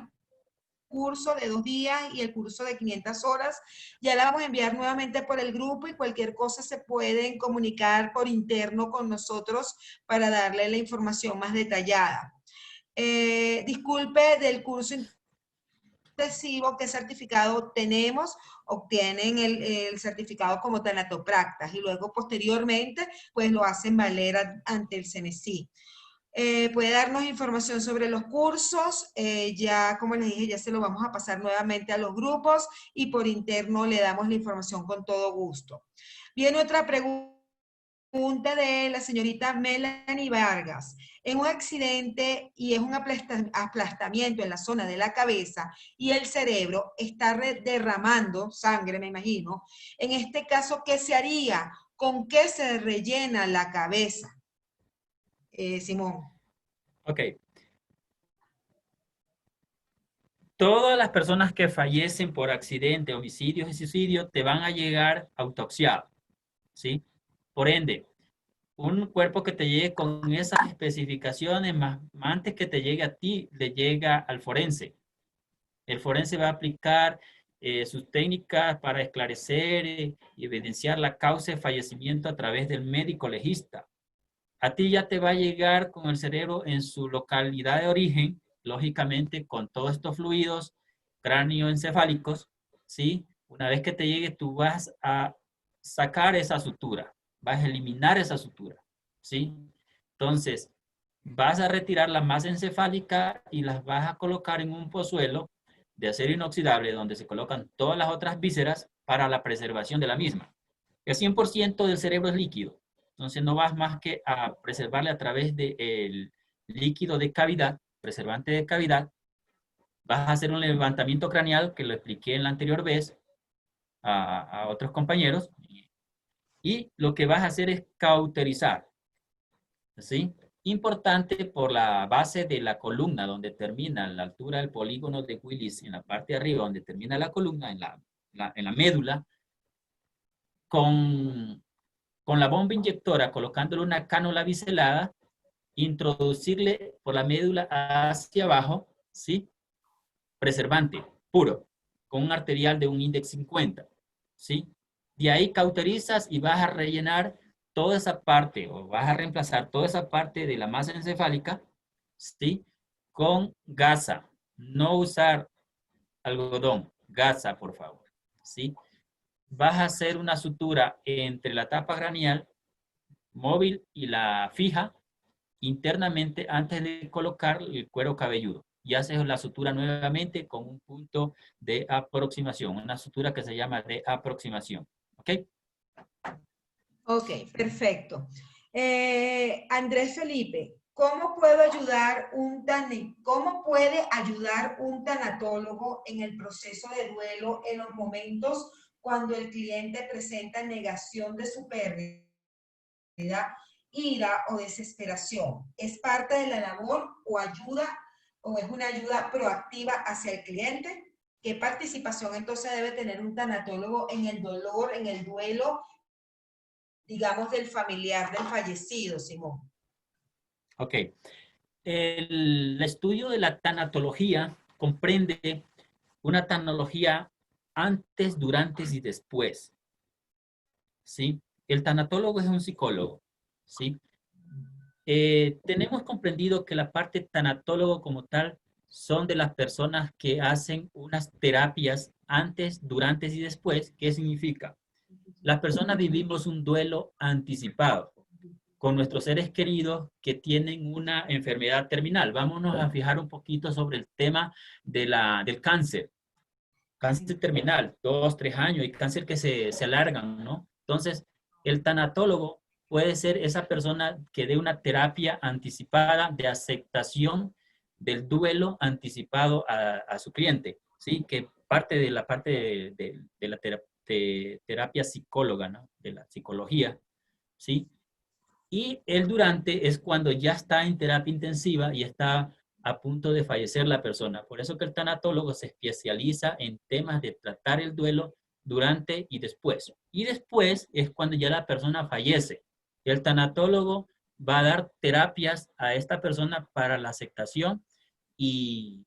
curso de 2 días y el curso de 500 horas. Ya la vamos a enviar nuevamente por el grupo y cualquier cosa se pueden comunicar por interno con nosotros para darle la información más detallada. Disculpe, del curso intensivo, ¿qué certificado tenemos? Obtienen el certificado como tanatopractas y luego posteriormente pues lo hacen valer ante el CENESI. Puede darnos información sobre los cursos, ya como les dije, ya se lo vamos a pasar nuevamente a los grupos y por interno le damos la información con todo gusto. Viene otra pregunta pregunta de la señorita Melanie Vargas. En un accidente y es un aplastamiento en la zona de la cabeza y el cerebro está derramando sangre, me imagino. En este caso, ¿qué se haría? ¿Con qué se rellena la cabeza? Simón. Ok. Todas las personas que fallecen por accidente, homicidios y suicidio te van a llegar autopsiados, ¿sí? Por ende, un cuerpo que te llegue con esas especificaciones, más antes que te llegue a ti, le llega al forense. El forense va a aplicar sus técnicas para esclarecer y evidenciar la causa de fallecimiento a través del médico legista. A ti ya te va a llegar con el cerebro en su localidad de origen, lógicamente con todos estos fluidos cráneoencefálicos, ¿sí? Una vez que te llegue, tú vas a sacar esa sutura, vas a eliminar esa sutura, ¿sí? Entonces, vas a retirar la masa encefálica y las vas a colocar en un pozuelo de acero inoxidable donde se colocan todas las otras vísceras para la preservación de la misma. El 100% del cerebro es líquido, entonces no vas más que a preservarle a través del líquido de cavidad, preservante de cavidad. Vas a hacer un levantamiento craneal, que lo expliqué en la anterior vez a otros compañeros, y lo que vas a hacer es cauterizar, ¿sí? Importante por la base de la columna, donde termina la altura del polígono de Willis, en la parte de arriba, donde termina la columna, en la médula, con la bomba inyectora, colocándole una cánula biselada, introducirle por la médula hacia abajo, ¿sí? Preservante puro, con un arterial de un índice 50, ¿sí? De ahí cauterizas y vas a rellenar toda esa parte, o vas a reemplazar toda esa parte de la masa encefálica, ¿sí? Con gasa. No usar algodón, gasa, por favor, ¿sí? Vas a hacer una sutura entre la tapa craneal móvil y la fija internamente antes de colocar el cuero cabelludo. Y haces la sutura nuevamente con un punto de aproximación, una sutura que se llama de aproximación. ¿Ok? Ok, perfecto. Andrés Felipe, ¿cómo puede ayudar un tanatólogo en el proceso de duelo en los momentos cuando el cliente presenta negación de su pérdida, ira o desesperación? ¿Es parte de la labor o es una ayuda proactiva hacia el cliente? ¿Qué participación entonces debe tener un tanatólogo en el dolor, en el duelo, digamos, del familiar del fallecido, Simón? Ok. El estudio de la tanatología comprende una tanatóloga antes, durante y después, ¿sí? El tanatólogo es un psicólogo, ¿sí? Tenemos comprendido que la parte tanatólogo como tal son de las personas que hacen unas terapias antes, durante y después. ¿Qué significa? Las personas vivimos un duelo anticipado con nuestros seres queridos que tienen una enfermedad terminal. Vámonos a fijar un poquito sobre el tema del cáncer. Cáncer terminal, 2, 3 años, y cáncer que se alargan, ¿no? Entonces, el tanatólogo puede ser esa persona que dé una terapia anticipada de aceptación del duelo anticipado a su cliente, ¿sí? Que parte de la parte de la terapia psicóloga, ¿no? De la psicología, ¿sí? Y el durante es cuando ya está en terapia intensiva y está a punto de fallecer la persona. Por eso que el tanatólogo se especializa en temas de tratar el duelo durante y después. Y después es cuando ya la persona fallece. El tanatólogo va a dar terapias a esta persona para la aceptación y,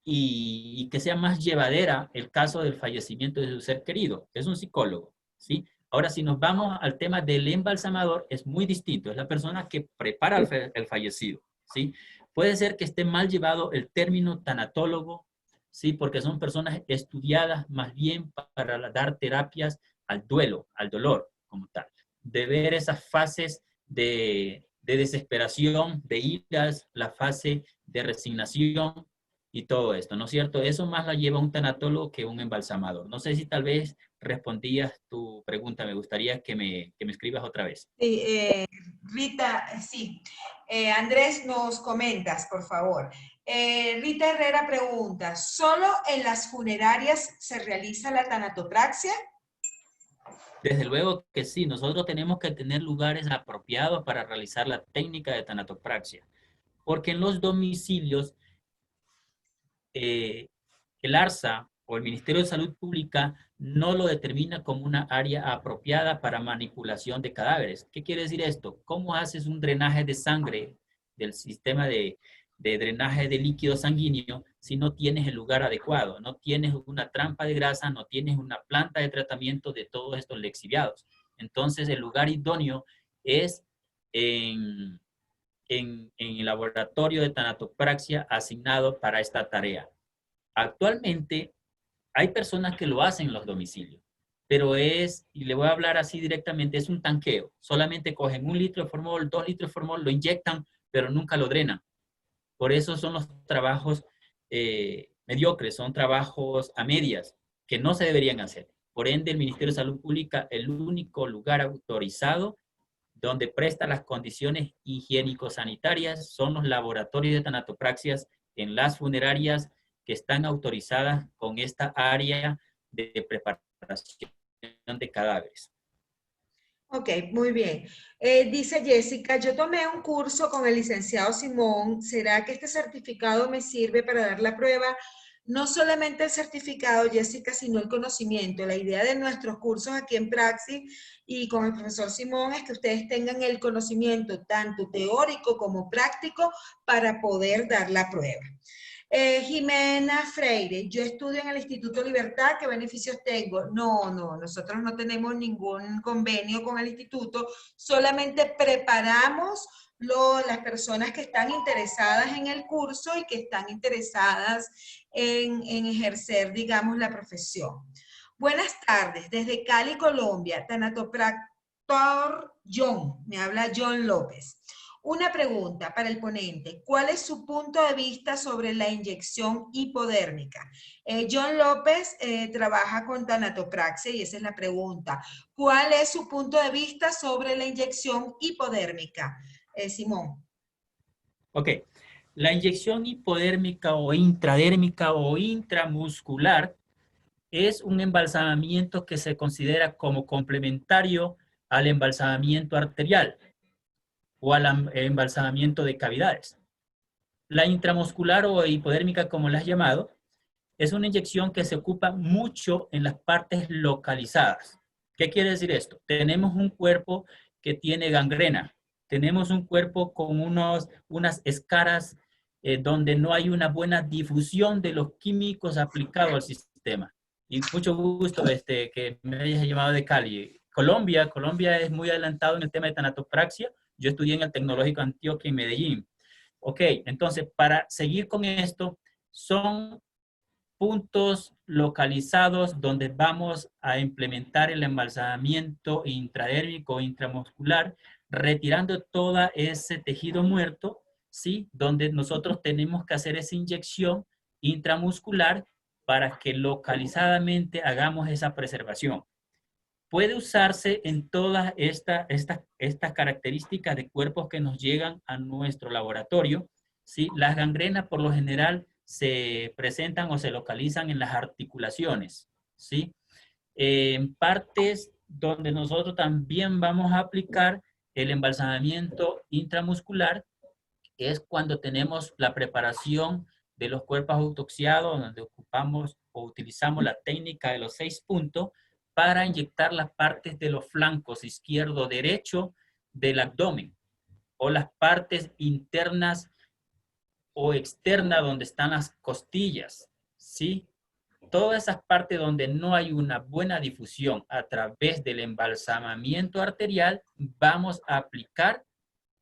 y que sea más llevadera el caso del fallecimiento de su ser querido. Es un psicólogo, ¿sí? Ahora, si nos vamos al tema del embalsamador, es muy distinto. Es la persona que prepara el fallecido, ¿sí? Puede ser que esté mal llevado el término tanatólogo, ¿sí? Porque son personas estudiadas más bien para dar terapias al duelo, al dolor como tal. De ver esas fases de desesperación, de iras, la fase de resignación y todo esto, ¿no es cierto? Eso más la lleva un tanatólogo que un embalsamador. No sé si tal vez respondías tu pregunta. Me gustaría que me escribas otra vez. Sí, Rita, sí. Andrés, nos comentas, por favor. Rita Herrera pregunta, ¿solo en las funerarias se realiza la tanatopraxia? Desde luego que sí, nosotros tenemos que tener lugares apropiados para realizar la técnica de tanatopraxia, porque en los domicilios el ARSA o el Ministerio de Salud Pública no lo determina como una área apropiada para manipulación de cadáveres. ¿Qué quiere decir esto? ¿Cómo haces un drenaje de sangre del sistema de drenaje de líquido sanguíneo si no tienes el lugar adecuado? No tienes una trampa de grasa, no tienes una planta de tratamiento de todos estos lixiviados. Entonces, el lugar idóneo es en el laboratorio de tanatopraxia asignado para esta tarea. Actualmente hay personas que lo hacen en los domicilios, pero y le voy a hablar así directamente, es un tanqueo. Solamente cogen 1 litro de formol, 2 litros de formol, lo inyectan, pero nunca lo drenan. Por eso son los trabajos mediocres, son trabajos a medias que no se deberían hacer. Por ende, el Ministerio de Salud Pública, el único lugar autorizado donde presta las condiciones higiénico-sanitarias son los laboratorios de tanatopraxias en las funerarias que están autorizadas con esta área de preparación de cadáveres. Ok, muy bien. Dice Jessica, yo tomé un curso con el licenciado Simón. ¿Será que este certificado me sirve para dar la prueba? No solamente el certificado, Jessica, sino el conocimiento. La idea de nuestros cursos aquí en Praxis y con el profesor Simón es que ustedes tengan el conocimiento tanto teórico como práctico para poder dar la prueba. Jimena Freire, yo estudio en el Instituto Libertad, ¿qué beneficios tengo? No, nosotros no tenemos ningún convenio con el instituto, solamente preparamos las personas que están interesadas en el curso y que están interesadas en ejercer, digamos, la profesión. Buenas tardes, desde Cali, Colombia, tanatopractor John, me habla John López. Una pregunta para el ponente. ¿Cuál es su punto de vista sobre la inyección hipodérmica? John López trabaja con tanatopraxia y esa es la pregunta. ¿Cuál es su punto de vista sobre la inyección hipodérmica? Simón. Ok. La inyección hipodérmica o intradérmica o intramuscular es un embalsamamiento que se considera como complementario al embalsamamiento arterial o al embalsamamiento de cavidades. La intramuscular o hipodérmica, como la has llamado, es una inyección que se ocupa mucho en las partes localizadas. ¿Qué quiere decir esto? Tenemos un cuerpo que tiene gangrena, tenemos un cuerpo con unas escaras donde no hay una buena difusión de los químicos aplicados al sistema. Y mucho gusto que me hayas llamado de Cali. Colombia es muy adelantado en el tema de tanatopraxia. Yo estudié en el Tecnológico Antioquia en Medellín. Ok, entonces para seguir con esto, son puntos localizados donde vamos a implementar el embalsamamiento intradérmico o intramuscular, retirando todo ese tejido muerto, ¿sí? Donde nosotros tenemos que hacer esa inyección intramuscular para que localizadamente hagamos esa preservación. Puede usarse en todas estas características de cuerpos que nos llegan a nuestro laboratorio, ¿sí? Las gangrenas por lo general se presentan o se localizan en las articulaciones, ¿sí? En partes donde nosotros también vamos a aplicar el embalsamamiento intramuscular es cuando tenemos la preparación de los cuerpos autopsiados, donde ocupamos o utilizamos la técnica de los 6 puntos para inyectar las partes de los flancos izquierdo, derecho del abdomen o las partes internas o externa donde están las costillas, ¿sí? Todas esas partes donde no hay una buena difusión a través del embalsamamiento arterial, vamos a aplicar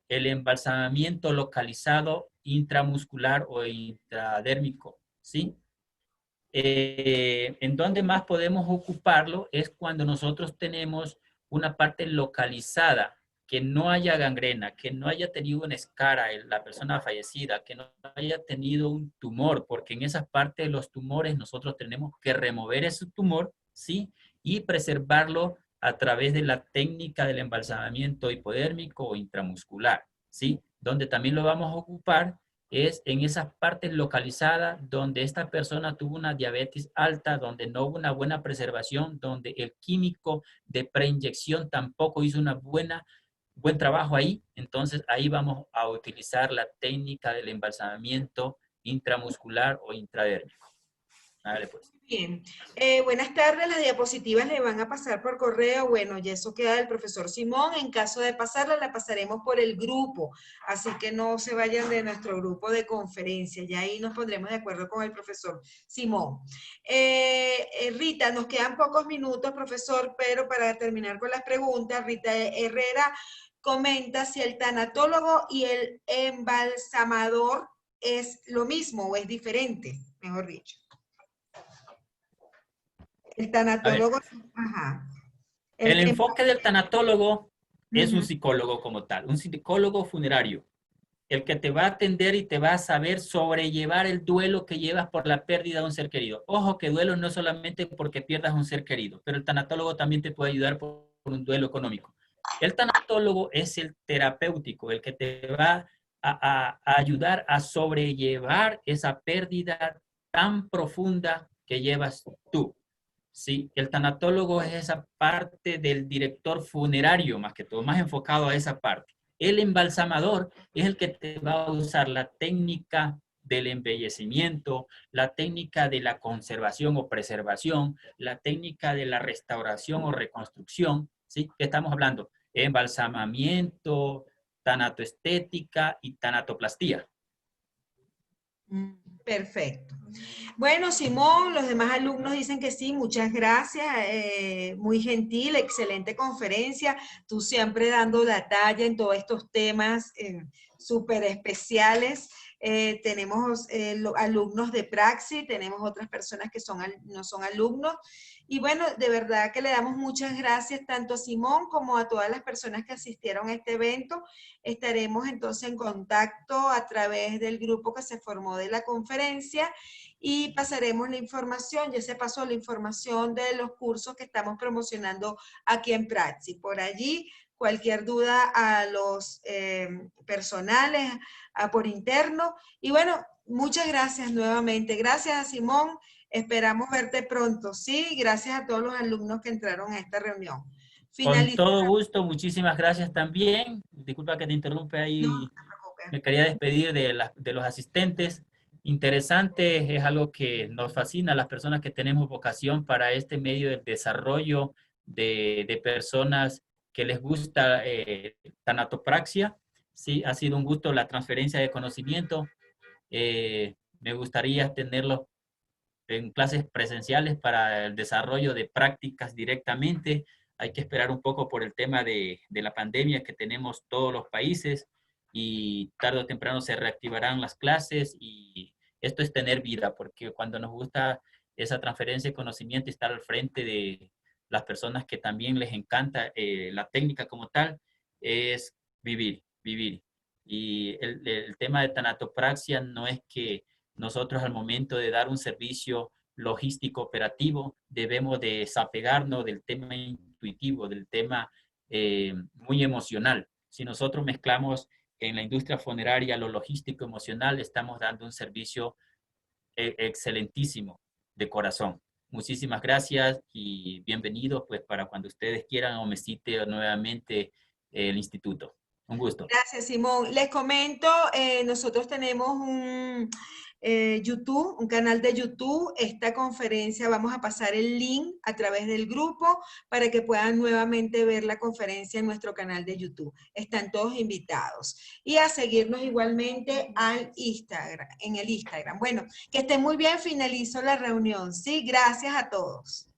el embalsamamiento localizado intramuscular o intradérmico, ¿sí? En donde más podemos ocuparlo es cuando nosotros tenemos una parte localizada, que no haya gangrena, que no haya tenido una escara la persona fallecida, que no haya tenido un tumor, porque en esa parte de los tumores nosotros tenemos que remover ese tumor, ¿sí? y preservarlo a través de la técnica del embalsamamiento hipodérmico o intramuscular, ¿sí? Donde también lo vamos a ocupar es en esas partes localizadas donde esta persona tuvo una diabetes alta, donde no hubo una buena preservación, donde el químico de preinyección tampoco hizo buen trabajo ahí. Entonces ahí vamos a utilizar la técnica del embalsamamiento intramuscular o intradérmico. Dale, pues. Bien, buenas tardes, las diapositivas le van a pasar por correo, bueno, y eso queda del profesor Simón, en caso de pasarla, la pasaremos por el grupo, así que no se vayan de nuestro grupo de conferencia, ya ahí nos pondremos de acuerdo con el profesor Simón. Rita, nos quedan pocos minutos, profesor, pero para terminar con las preguntas, Rita Herrera comenta si el tanatólogo y el embalsamador es lo mismo o es diferente, mejor dicho. El tanatólogo, ajá. El enfoque del tanatólogo es un Ujú. psicólogo como tal, un psicólogo funerario, el que te va a atender y te va a saber sobrellevar el duelo que llevas por la pérdida de un ser querido. Ojo que duelo no es solamente porque pierdas un ser querido, pero el tanatólogo también te puede ayudar por un duelo económico. El tanatólogo es el terapéutico, el que te va a ayudar a sobrellevar esa pérdida tan profunda que llevas tú. Sí, el tanatólogo es esa parte del director funerario, más que todo, más enfocado a esa parte. El embalsamador es el que te va a usar la técnica del embellecimiento, la técnica de la conservación o preservación, la técnica de la restauración o reconstrucción, ¿sí? ¿Qué estamos hablando? Embalsamamiento, tanatoestética y tanatoplastía. Perfecto. Bueno, Simón, los demás alumnos dicen que sí, muchas gracias, muy gentil, excelente conferencia, tú siempre dando la talla en todos estos temas súper especiales. Tenemos alumnos de Praxis, tenemos otras personas que no son alumnos, y bueno, de verdad que le damos muchas gracias tanto a Simón como a todas las personas que asistieron a este evento. Estaremos entonces en contacto a través del grupo que se formó de la conferencia y pasaremos la información, ya se pasó la información de los cursos que estamos promocionando aquí en Praxis. Por allí, cualquier duda a los personales, por interno. Y bueno, muchas gracias nuevamente. Gracias a Simón. Esperamos verte pronto, ¿sí? Gracias a todos los alumnos que entraron a esta reunión. Con todo gusto, muchísimas gracias también. Disculpa que te interrumpe ahí. No, no te preocupes. Me quería despedir de los asistentes. Interesante, es algo que nos fascina a las personas que tenemos vocación para este medio del desarrollo de personas que les gusta tanatopraxia. Sí, ha sido un gusto la transferencia de conocimiento. Me gustaría tenerlos en clases presenciales para el desarrollo de prácticas directamente. Hay que esperar un poco por el tema de la pandemia que tenemos todos los países y tarde o temprano se reactivarán las clases y esto es tener vida, porque cuando nos gusta esa transferencia de conocimiento y estar al frente de las personas que también les encanta la técnica como tal, es vivir. Y el tema de tanatopraxia no es que nosotros al momento de dar un servicio logístico operativo debemos de desapegarnos del tema intuitivo, del tema muy emocional. Si nosotros mezclamos en la industria funeraria lo logístico emocional, estamos dando un servicio excelentísimo de corazón. Muchísimas gracias y bienvenidos pues para cuando ustedes quieran o me cite nuevamente el instituto. Un gusto. Gracias, Simón. Les comento, nosotros tenemos un YouTube, un canal de YouTube. Esta conferencia vamos a pasar el link a través del grupo para que puedan nuevamente ver la conferencia en nuestro canal de YouTube. Están todos invitados. Y a seguirnos igualmente al Instagram, en el Instagram. Bueno, que estén muy bien. Finalizo la reunión. Sí, gracias a todos.